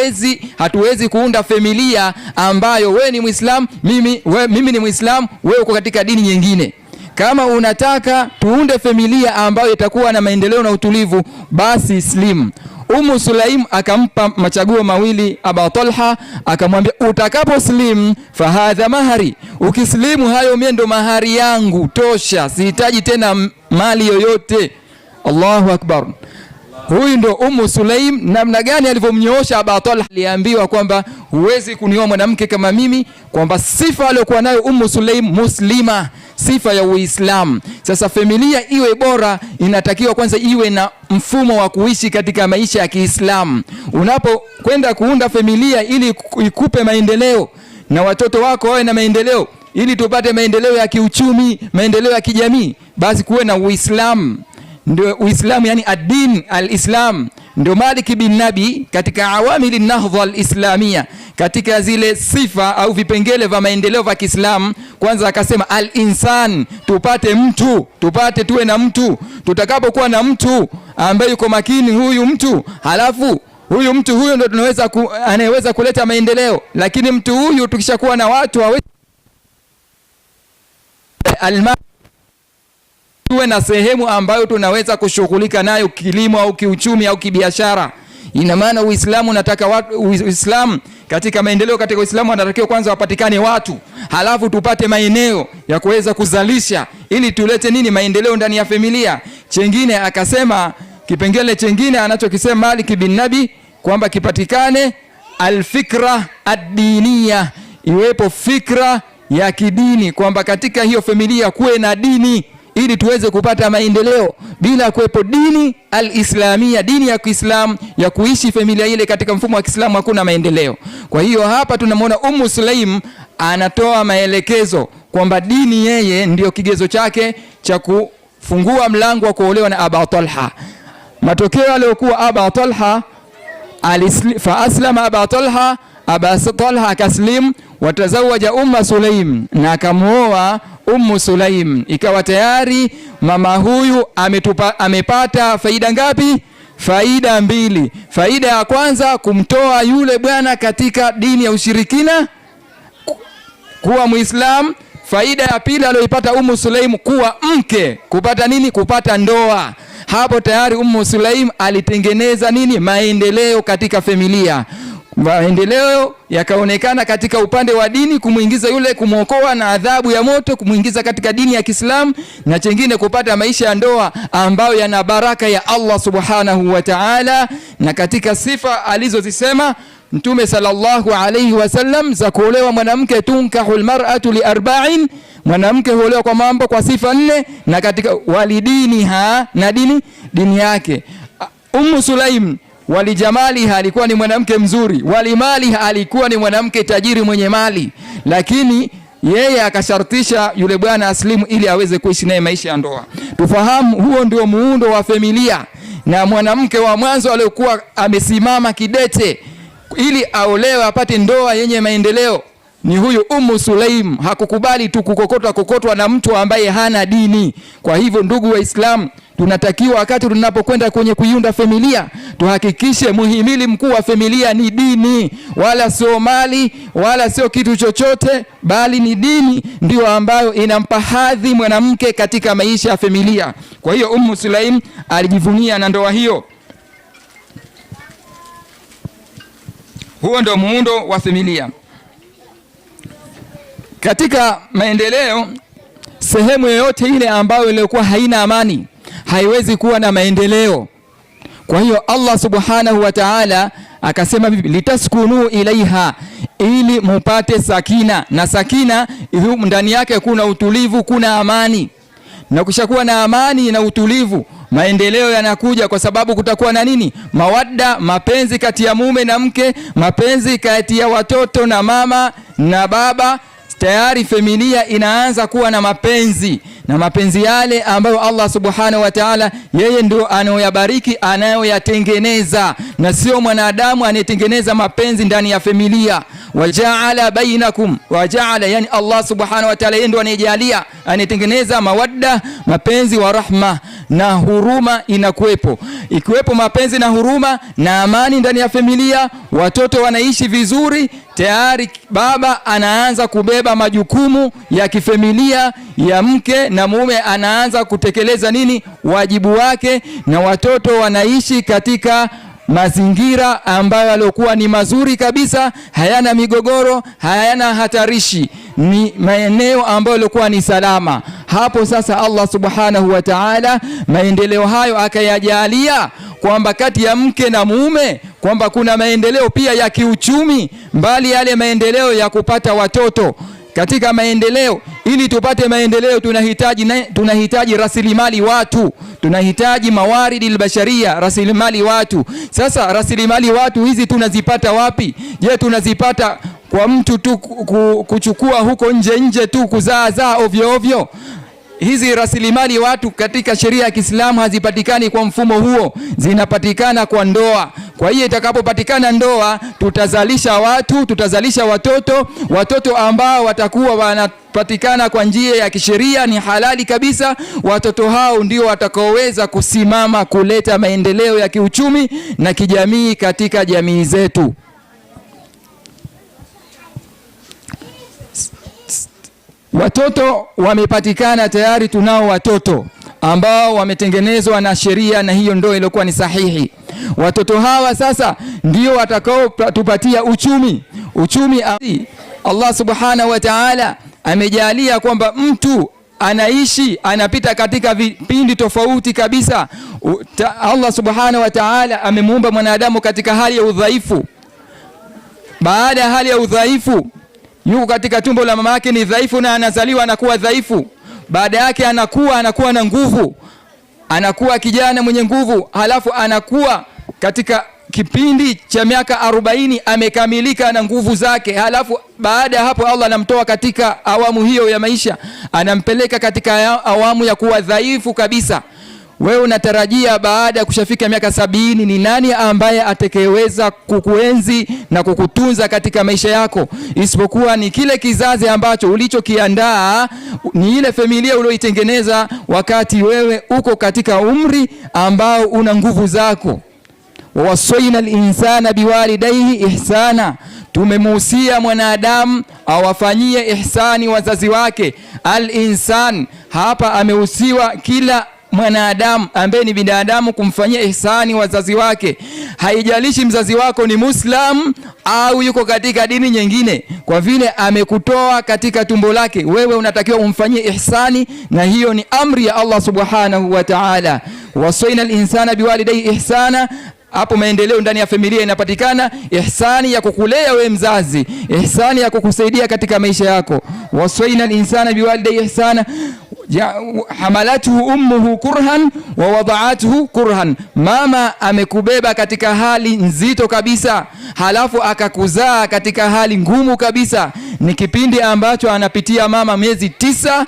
hatuwezi kuunda familia ambayo wewe ni Muislamu, mimi ni Muislamu, wewe uko katika dini nyingine. Kama unataka tuunde familia ambayo itakuwa na maendeleo na utulivu, basi islim. Sulaim akampa machaguo mawili Aba Talha, akamwambia utakapo slim fahadha mahari, ukislimu hayo mimi ndo mahari yangu tosha, sihitaji tena mali yoyote. Allahu akbar. Huyu ndo Sulaim. Namna gani alivyomnyoosha Aba Talha. Aliambiwa kwamba huwezi kunioa mwanamke kama mimi, kwamba sifa aliyokuwa nayo Sulaim muslima, sifa ya Uislamu. Sasa familia iwe bora, inatakiwa kwanza iwe na mfumo wa kuishi katika maisha ya Kiislamu. Unapokwenda kuunda familia ili ikupe maendeleo na watoto wako wawe na maendeleo, ili tupate maendeleo ya kiuchumi, maendeleo ya kijamii, basi kuwe na Uislamu. Ndio Uislamu, yani ad-din al-Islam, Ndio Malik bin Nabi katika awamili nahdha al-islamia, katika zile sifa au vipengele vya maendeleo vya Kiislamu, kwanza akasema al-insan, tuwe na mtu. Tutakapokuwa na mtu ambaye yuko makini huyu mtu, halafu huyu mtu huyo ndio anayeweza kuleta maendeleo. Lakini mtu huyu tukishakuwa na watu tuwe na sehemu ambayo tunaweza kushughulika nayo kilimo au kiuchumi au kibiashara. Ina maana Uislamu unataka Uislamu katika maendeleo, katika Uislamu anatakiwa kwanza wapatikane watu, halafu tupate maeneo ya kuweza kuzalisha ili tulete nini maendeleo ndani ya familia. Chengine akasema, kipengele chengine anachokisema Malik bin Nabi kwamba kipatikane alfikra ad-diniya, iwepo fikra ya kidini, kwamba katika hiyo familia kuwe na dini ili tuweze kupata maendeleo. Bila kuwepo dini al-islamia, dini ya Kiislamu ya kuishi familia ile katika mfumo wa Kiislamu, hakuna maendeleo. Kwa hiyo hapa tunamwona Ummu Sulaim anatoa maelekezo kwamba dini yeye ndio kigezo chake cha kufungua mlango wa kuolewa na Aba Talha. Matokeo aliyokuwa Aba Talha fa aslama Aba Talha akaslim, watazawaja Ummu Sulaim, na akamuoa Ummu Sulaim. Ikawa tayari mama huyu amepata faida ngapi? Faida mbili. Faida ya kwanza, kumtoa yule bwana katika dini ya ushirikina kuwa Muislam. Faida ya pili aliyoipata Ummu Sulaim, kuwa mke, kupata nini? Kupata ndoa. Hapo tayari Ummu Sulaim alitengeneza nini? Maendeleo katika familia. Maendeleo yakaonekana katika upande wa dini, kumuingiza yule, kumuokoa na adhabu ya moto, kumuingiza katika dini ya Kiislamu, na chengine kupata maisha ya ndoa ambayo yana baraka ya Allah subhanahu wa ta'ala. Na katika sifa alizozisema Mtume sallallahu alayhi wasallam za kuolewa mwanamke, tunkahul mar'atu li arba'in, mwanamke huolewa kwa mambo, kwa sifa 4, na katika walidiniha, na dini yake. Ummu Sulaim walijamaliha, alikuwa ni mwanamke mzuri, walimaliha, alikuwa ni mwanamke tajiri mwenye mali, lakini yeye akashartisha yule bwana aslimu ili aweze kuishi naye maisha ya ndoa. Tufahamu huo ndio muundo wa familia, na mwanamke wa mwanzo aliyokuwa amesimama kidete ili aolewe apate ndoa yenye maendeleo ni huyu Ummu Sulaim. Hakukubali tu kukokotwa na mtu ambaye hana dini. Kwa hivyo ndugu Waislamu, tunatakiwa wakati tunapokwenda kwenye kuiunda familia, tuhakikishe muhimili mkuu wa familia ni dini, wala sio mali, wala sio kitu chochote, bali ni dini ndio ambayo inampa hadhi mwanamke katika maisha ya familia. Kwa hiyo Ummu Sulaim alijivunia na ndoa hiyo. Huo ndio muundo wa familia. Katika maendeleo, sehemu yoyote ile ambayo ilikuwa haina amani haiwezi kuwa na maendeleo. Kwa hiyo Allah subhanahu wa ta'ala akasema litaskunu ilaiha, ili mupate sakina, na sakina ndani yake kuna utulivu, kuna amani. Na kishakuwa na amani na utulivu, maendeleo yanakuja, kwa sababu kutakuwa na nini? Mawadda, mapenzi kati ya mume na mke, mapenzi kati ya watoto na mama na baba. Tayari familia inaanza kuwa na mapenzi, na mapenzi yale ambayo Allah subhanahu wa ta'ala yeye ndio anayoyabariki, anayoyatengeneza, na sio mwanadamu anayetengeneza mapenzi ndani ya familia. Wajaala bainakum, wajaala, yani Allah subhanahu wa ta'ala yeye ndio anayejalia, anayetengeneza mawadda, mapenzi, wa rahma, na huruma inakuwepo. Ikiwepo mapenzi na huruma na amani ndani ya familia, watoto wanaishi vizuri, tayari baba anaanza kubeba majukumu ya kifamilia ya mke, na mume anaanza kutekeleza nini? Wajibu wake, na watoto wanaishi katika mazingira ambayo yalikuwa ni mazuri kabisa, hayana migogoro, hayana hatarishi, ni maeneo ambayo yalikuwa ni salama. Hapo sasa Allah subhanahu wa ta'ala maendeleo hayo akayajalia kwamba kati ya mke na mume kwamba kuna maendeleo pia ya kiuchumi, mbali yale maendeleo ya kupata watoto. Katika maendeleo, ili tupate maendeleo tunahitaji rasilimali watu, tunahitaji mawaridi albasharia, rasilimali watu. Sasa rasilimali watu hizi tunazipata wapi? Je, tunazipata kwa mtu tu kuchukua huko nje tu kuzaa ovyo ovyo? hizi rasilimali watu katika sheria ya Kiislamu hazipatikani kwa mfumo huo, zinapatikana kwa ndoa. Kwa hiyo itakapopatikana ndoa, tutazalisha watu, tutazalisha watoto ambao watakuwa wanapatikana kwa njia ya kisheria, ni halali kabisa. Watoto hao ndio watakaoweza kusimama kuleta maendeleo ya kiuchumi na kijamii katika jamii zetu. Watoto wamepatikana tayari, tunao watoto ambao wametengenezwa na sheria, na hiyo ndio iliyokuwa ni sahihi. Watoto hawa sasa ndio watakao tupatia uchumi. Allah subhanahu wa ta'ala amejalia kwamba mtu anapita katika vipindi tofauti kabisa. Allah subhanahu wa ta'ala amemuumba mwanadamu katika hali ya udhaifu. Baada ya hali ya udhaifu, yuko katika tumbo la mama yake ni dhaifu, na anazaliwa anakuwa dhaifu. Baada yake anakuwa na nguvu, anakuwa kijana mwenye nguvu, halafu anakuwa katika kipindi cha miaka 40 amekamilika na nguvu zake. Halafu baada ya hapo Allah anamtoa katika awamu hiyo ya maisha, anampeleka katika awamu ya kuwa dhaifu kabisa. Wewe unatarajia baada ya kushafika miaka 70 ni nani ambaye atakayeweza kukuenzi na kukutunza katika maisha yako, isipokuwa ni kile kizazi ambacho ulichokiandaa, ni ile familia uliyoitengeneza wakati wewe uko katika umri ambao una nguvu zako. Wawasaina al-insana biwalidayhi ihsana, tumemuhusia mwanadamu awafanyie ihsani wazazi wake. Al-insan hapa amehusiwa kila mwanadamu ambaye ni binadamu kumfanyia ihsani wazazi wake. Haijalishi mzazi wako ni Muislam au yuko katika dini nyingine, kwa vile amekutoa katika tumbo lake, wewe unatakiwa umfanyie ihsani, na hiyo ni amri ya Allah subhanahu wa ta'ala. Wasaina al-insana biwalidayhi ihsana. Hapo maendeleo ndani ya familia inapatikana, ihsani ya kukulea wewe mzazi, ihsani ya kukusaidia katika maisha yako. Wasaina al-insana biwalidayhi ihsana, hamalatuhu ummuhu kurhan wa wada'atuhu kurhan, mama amekubeba katika hali nzito kabisa, halafu akakuzaa katika hali ngumu kabisa. Ni kipindi ambacho anapitia mama miezi 9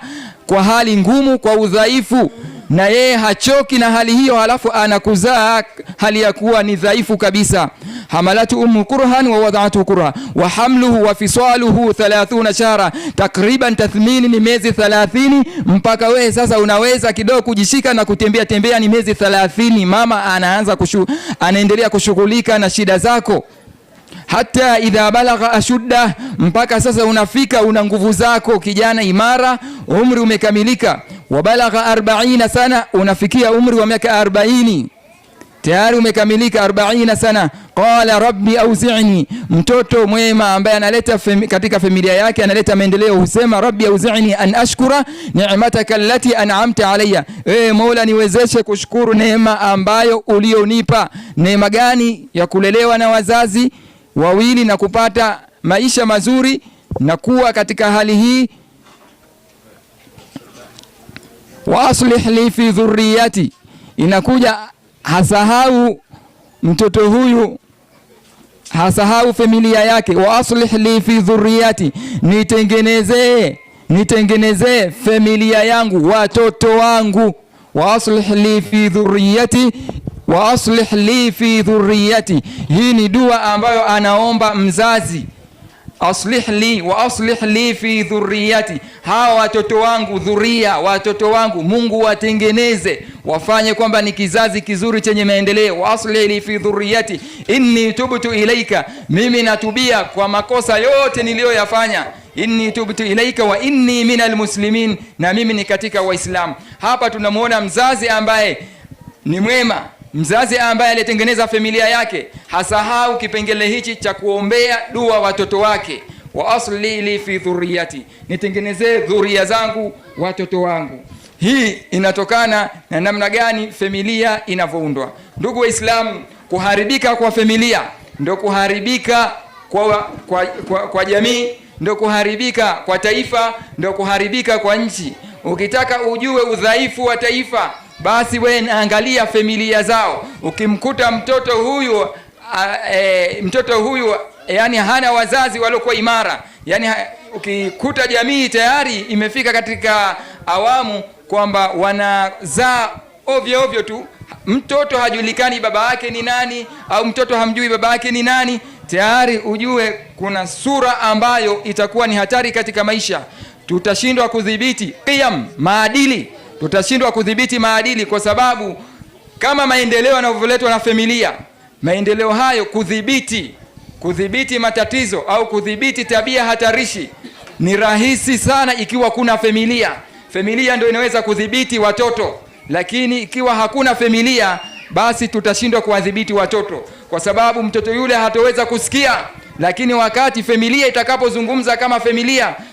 kwa hali ngumu, kwa udhaifu, na yeye hachoki na hali hiyo, halafu anakuzaa hali ya kuwa ni dhaifu kabisa. Hamalatu ummu kurhan wa wada'atuhu kurha wa hamluhu wa fisaluhu 30 shahra, takriban tathmini ni miezi 30, mpaka wewe sasa unaweza kidogo kujishika na kutembea ni miezi 30. Mama anaendelea kushughulika na shida zako. Hata idha balagha ashudda, mpaka sasa unafika una nguvu zako, kijana imara, umri umekamilika. Wa balagha 40 sana, unafikia umri wa miaka 40, tayari umekamilika 40 sana. Qala rabbi auzi'ni, mtoto mwema ambaye analeta katika familia yake analeta maendeleo husema rabbi auzi'ni an ashkura ni'mataka allati an'amta alayya, Mola niwezeshe kushukuru neema ambayo ulionipa. Neema gani? Ya kulelewa na wazazi wawili na kupata maisha mazuri na kuwa katika hali hii. Wa aslih li fi dhurriyyati, inakuja hasahau mtoto huyu, hasahau familia yake. Wa aslih li fi dhurriyyati, nitengenezee familia yangu, watoto wangu. Wa aslih li fi dhurriyyati wa aslih li fi dhurriyyati, hii ni dua ambayo anaomba mzazi. Aslih li wa aslih li fi dhurriyyati, hawa watoto wangu, dhuria, watoto wangu Mungu watengeneze, wafanye kwamba ni kizazi kizuri chenye maendeleo. Wa aslih li fi dhurriyyati inni tubtu ilaika, mimi natubia kwa makosa yote niliyoyafanya. Inni tubtu ilaika wa inni minal muslimin, na mimi ni katika Waislamu. Hapa tunamuona mzazi ambaye ni mwema, mzazi ambaye alitengeneza familia yake, hasahau kipengele hichi cha kuombea dua watoto wake. Wa asli li fi dhurriyyati, nitengenezee dhuria zangu, watoto wangu. Hii inatokana na namna gani familia inavyoundwa. Ndugu Waislamu, kuharibika kwa familia ndio kuharibika kwa jamii, ndio kuharibika kwa taifa, ndio kuharibika kwa nchi. Ukitaka ujue udhaifu wa taifa, basi wewe angalia familia zao. Ukimkuta mtoto huyu yani hana wazazi waliokuwa imara, yani ukikuta jamii tayari imefika katika awamu kwamba wanazaa ovyo ovyo tu, mtoto hajulikani baba yake ni nani, au mtoto hamjui baba yake ni nani, tayari ujue kuna sura ambayo itakuwa ni hatari katika maisha. Tutashindwa kudhibiti qiyam, maadili, tutashindwa kudhibiti maadili, kwa sababu kama maendeleo yanavyoletwa na familia, maendeleo hayo kudhibiti matatizo au kudhibiti tabia hatarishi ni rahisi sana ikiwa kuna familia. Familia ndio inaweza kudhibiti watoto, lakini ikiwa hakuna familia, basi tutashindwa kuwadhibiti watoto, kwa sababu mtoto yule hataweza kusikia. Lakini wakati familia itakapozungumza kama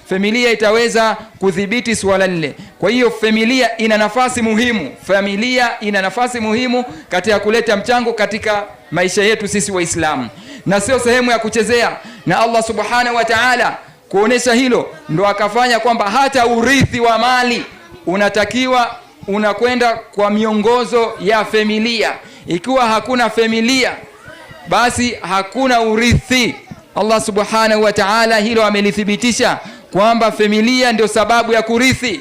familia itaweza kudhibiti swala lile. Kwa hiyo familia ina nafasi muhimu katika kuleta mchango katika maisha yetu sisi Waislamu, na sio sehemu ya kuchezea. Na Allah subhanahu wa ta'ala kuonesha hilo ndo akafanya kwamba hata urithi wa mali unatakiwa unakwenda kwa miongozo ya familia. Ikiwa hakuna familia, basi hakuna urithi. Allah subhanahu wa ta'ala hilo amelithibitisha kwamba familia ndio sababu ya kurithi,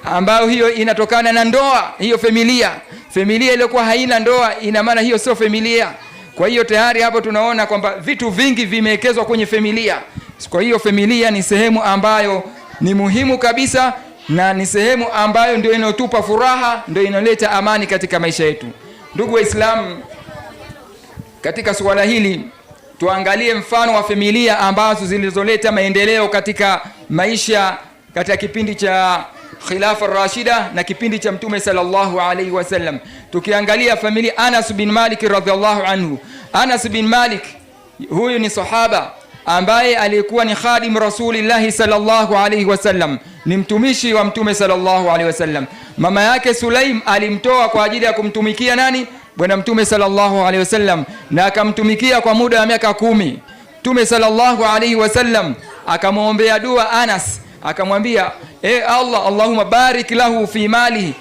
ambayo hiyo inatokana na ndoa. Hiyo familia iliyokuwa haina ndoa, ina maana hiyo sio familia. Kwa hiyo tayari hapo tunaona kwamba vitu vingi vimewekezwa kwenye familia. Kwa hiyo familia ni sehemu ambayo ni muhimu kabisa, na ni sehemu ambayo ndio inotupa furaha, ndio inoleta amani katika maisha yetu. Ndugu Waislamu, katika suala hili tuangalie mfano wa familia ambazo zilizoleta maendeleo katika maisha katika kipindi cha Khilafa Rashida na kipindi cha Mtume sallallahu alaihi wasallam. Tukiangalia familia Anas bin Malik radhiallahu anhu. Anas bin Malik huyu ni sahaba ambaye alikuwa ni khadim Rasulillah sallallahu alaihi wasallam, ni mtumishi wa Mtume sallallahu alaihi wasallam. Mama yake Sulaim alimtoa kwa ajili ya kumtumikia nani? Bwana Mtume sallallahu alaihi wasallam, na akamtumikia kwa muda wa miaka 10. Mtume sallallahu alaihi wasallam akamwombea dua Anas, akamwambia Allah, Allahumma barik lahu fi malihi,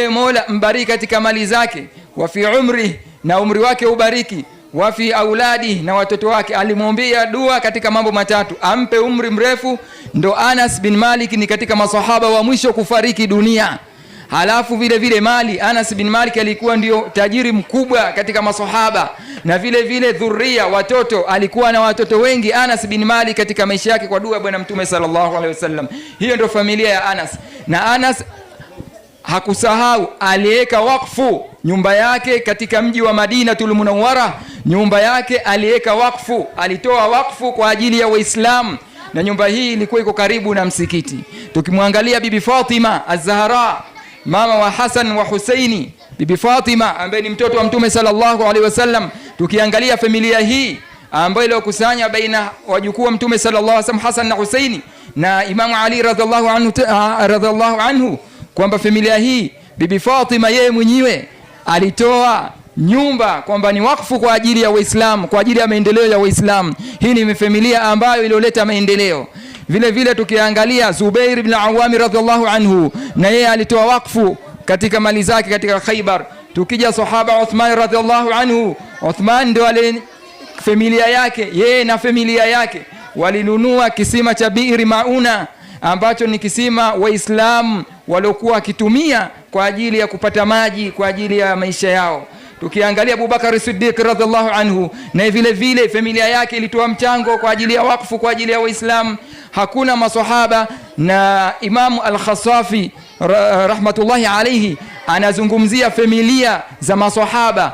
Mola mbariki katika mali zake, wa fi umri, na umri wake ubariki, wa fi auladi, na watoto wake. Alimwombea dua katika mambo matatu: ampe umri mrefu. Ndo Anas bin Malik ni katika masahaba wa mwisho kufariki dunia. Halafu vile vile mali, Anas bin Malik alikuwa ndio tajiri mkubwa katika masahaba, na vile vile dhuria, watoto, alikuwa na watoto wengi Anas bin Malik katika maisha yake kwa dua Bwana Mtume sallallahu alaihi wasallam. Hiyo ndio familia ya Anas. Na Anas hakusahau, aliweka wakfu nyumba yake katika mji wa Madinatul Munawwara. Nyumba yake aliweka wakfu, alitoa wakfu kwa ajili ya Waislamu, na nyumba hii ilikuwa iko karibu na msikiti. Tukimwangalia Bibi Fatima Az-Zahra, mama wa Hasan wa Husaini, Bibi Fatima ambaye ni mtoto wa Mtume sallallahu alaihi wasallam, tukiangalia familia hii ambayo iliyokusanya baina wajukuu wa Mtume sallallahu alaihi wasallam Hasan na Husaini na Imamu Ali radhiallahu anhu, kwamba familia hii Bibi Fatima yeye mwenyewe alitoa nyumba kwamba ni wakfu kwa ajili ya Waislamu, kwa ajili ya maendeleo ya Waislamu. Hii ni familia ambayo iliyoleta maendeleo. Vile vile tukiangalia Zubair ibn Awam radhiallahu anhu, na yeye alitoa wakfu katika mali zake katika Khaybar. Tukija sahaba Uthman radhiallahu anhu, Uthman ndio familia yake, yeye na familia yake walinunua kisima cha Bi'r Mauna, ambacho ni kisima Waislamu waliokuwa wakitumia kwa ajili ya kupata maji kwa ajili ya maisha yao. Tukiangalia Abubakar Siddiq radhiallahu anhu, na vile vile familia yake ilitoa mchango kwa ajili ya wakfu kwa ajili ya Waislamu. Hakuna maswahaba, na Imam Al-Khasafi rahmatullahi alayhi anazungumzia familia za maswahaba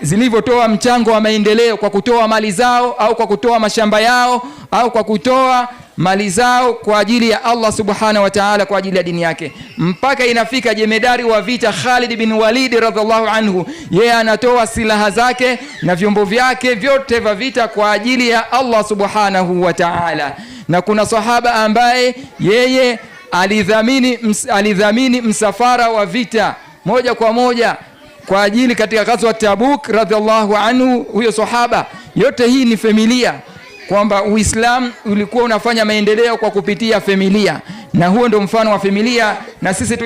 zilivyotoa mchango wa maendeleo kwa kutoa mali zao, au kwa kutoa mashamba yao, au kwa kutoa mali zao kwa ajili ya Allah subhanahu wa ta'ala, kwa ajili ya dini yake. Mpaka inafika jemedari wa vita Khalid bin Walid radhiallahu anhu, yeye anatoa silaha zake na vyombo vyake vyote vya vita kwa ajili ya Allah subhanahu wa ta'ala. Na kuna sahaba ambaye yeye alidhamini msafara wa vita moja kwa moja kwa ajili katika ghazwa Tabuk radhiallahu anhu, huyo sahaba. Yote hii ni familia, kwamba Uislamu ulikuwa unafanya maendeleo kwa kupitia familia, na huo ndio mfano wa familia. Na sisi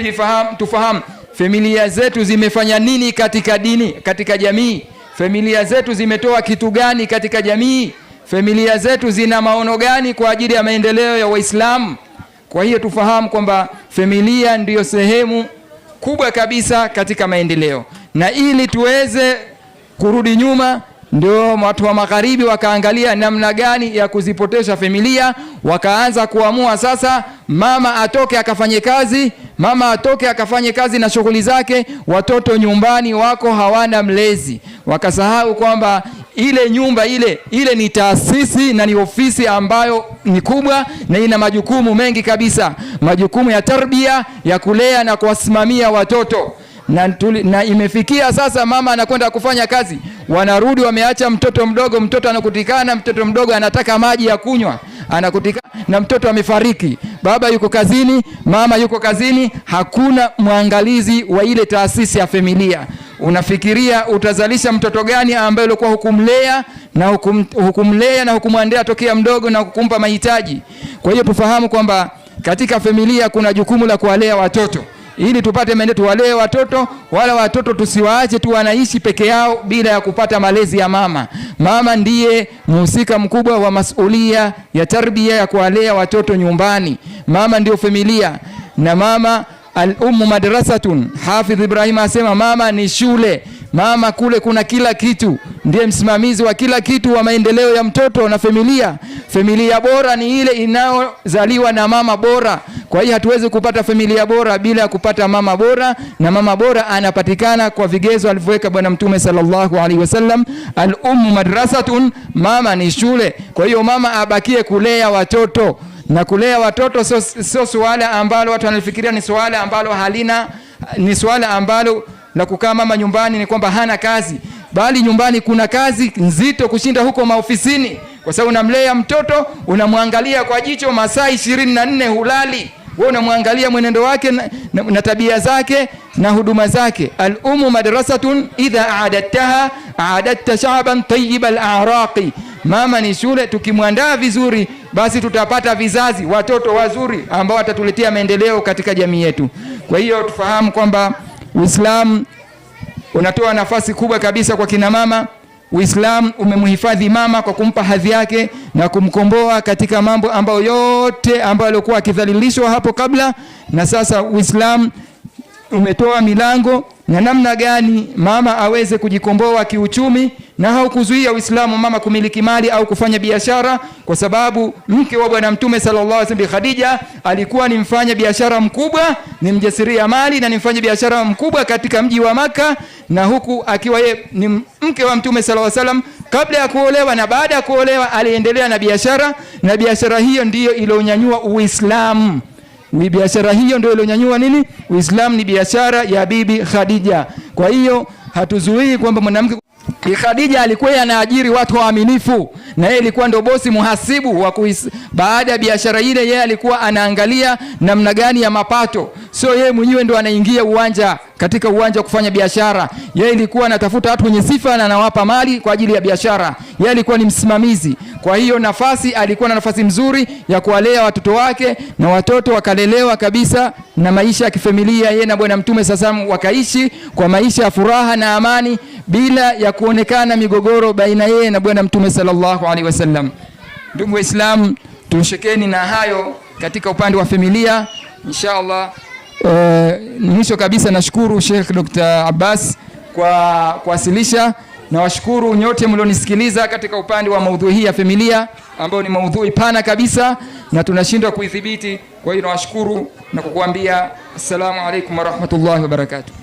tufahamu familia zetu zimefanya nini katika dini, katika jamii. Familia zetu zimetoa kitu gani katika jamii? Familia zetu zina maono gani kwa ajili ya maendeleo ya Waislamu? Kwa hiyo tufahamu kwamba familia ndiyo sehemu kubwa kabisa katika maendeleo, na ili tuweze kurudi nyuma ndio watu wa magharibi wakaangalia namna gani ya kuzipotesha familia, wakaanza kuamua sasa mama atoke akafanye kazi, mama atoke akafanye kazi na shughuli zake, watoto nyumbani wako hawana mlezi. Wakasahau kwamba ile nyumba ile ni taasisi na ni ofisi ambayo ni kubwa na ina majukumu mengi kabisa, majukumu ya tarbia, ya kulea na kuwasimamia watoto. Na imefikia sasa mama anakwenda kufanya kazi, wanarudi wameacha mtoto mdogo, mtoto anakutikana, mtoto mdogo anataka maji ya kunywa, anakutikana na mtoto amefariki. Baba yuko kazini, mama yuko kazini, hakuna mwangalizi wa ile taasisi ya familia. Unafikiria utazalisha mtoto gani ambaye ulikuwa hukumlea na hukumwendea tokea mdogo na hukumpa mahitaji? Kwa hiyo tufahamu kwamba katika familia kuna jukumu la kuwalea watoto ili tupate maendeleo. Tuwalee watoto, wala watoto tusiwaache tu wanaishi peke yao bila ya kupata malezi ya mama. Mama ndiye mhusika mkubwa wa masulia ya tarbia ya kuwalea watoto nyumbani. Mama ndio familia, na mama al-ummu madrasatun. Hafidh Ibrahim asema mama ni shule. Mama kule kuna kila kitu, ndiye msimamizi wa kila kitu wa maendeleo ya mtoto na familia. Familia bora ni ile inayozaliwa na mama bora. Kwa hiyo hatuwezi kupata familia bora bila kupata mama bora, na mama bora anapatikana kwa vigezo alivyoweka Bwana Mtume sallallahu alaihi wasallam, al-ummu madrasatun, mama ni shule. Kwa hiyo mama abakie kulea watoto, na kulea watoto sio swala ambalo watu wanafikiria ni swala ambalo ni swala ambalo la kukaa mama nyumbani ni kwamba hana kazi, bali nyumbani kuna kazi nzito kushinda huko maofisini, kwa sababu unamlea mtoto, unamwangalia kwa jicho masaa 24 hulali. Wewe unamwangalia mwenendo wake na tabia zake na huduma zake. Al-ummu madrasatun idha a'adattaha a'adatta sha'ban tayyib al-a'raqi. Mama ni shule, tukimwandaa vizuri basi tutapata vizazi, watoto wazuri ambao watatuletea maendeleo katika jamii yetu. Kwa hiyo tufahamu kwamba Uislamu unatoa nafasi kubwa kabisa kwa kina mama. Uislamu umemhifadhi mama kwa kumpa hadhi yake na kumkomboa katika mambo ambayo yote ambayo alikuwa akidhalilishwa hapo kabla, na sasa Uislamu umetoa milango na namna gani mama aweze kujikomboa kiuchumi, na haukuzuia Uislamu mama kumiliki mali au kufanya biashara, kwa sababu mke wa Bwana Mtume sallallahu alaihi wasallam Khadija alikuwa ni mfanya biashara mkubwa, ni mjasiria mali na ni mfanya biashara mkubwa katika mji wa Maka, na huku akiwa yeye ni mke wa Mtume sallallahu alaihi wasallam. Kabla ya kuolewa na baada ya kuolewa aliendelea na biashara, na biashara hiyo ndiyo iliyonyanyua Uislamu. Ni biashara hiyo ndio iliyonyanyua nini? Uislamu ni biashara ya Bibi Khadija. Kwa hiyo hatuzuii kwamba mwanamke Khadija alikuwa anaajiri watu waaminifu, na yeye alikuwa ndio bosi muhasibu wa baada ya biashara ile. Yeye alikuwa anaangalia namna gani ya mapato, sio yeye mwenyewe ndio anaingia katika uwanja wa kufanya biashara. Yeye alikuwa anatafuta watu wenye sifa na anawapa mali kwa ajili ya biashara. Yeye alikuwa ni msimamizi. Kwa hiyo alikuwa na nafasi mzuri ya kuwalea watoto wake, na watoto wakalelewa kabisa na maisha ya kifamilia. Yeye na Bwana Mtume sasa wakaishi kwa maisha ya furaha na amani bila ya kuonekana migogoro baina yeye na Bwana Mtume sallallahu alaihi wasallam. Ndugu Waislamu, tushekeni na hayo katika upande wa familia inshallah. Mwisho kabisa nashukuru Sheikh Dr. Abbas kwa kuwasilisha, na washukuru nyote mlionisikiliza katika upande wa maudhui hii ya familia, ambayo ni maudhui pana kabisa na tunashindwa kuidhibiti. Kwa hiyo nawashukuru na kukuambia assalamu alaikum wa rahmatullahi wa barakatuh.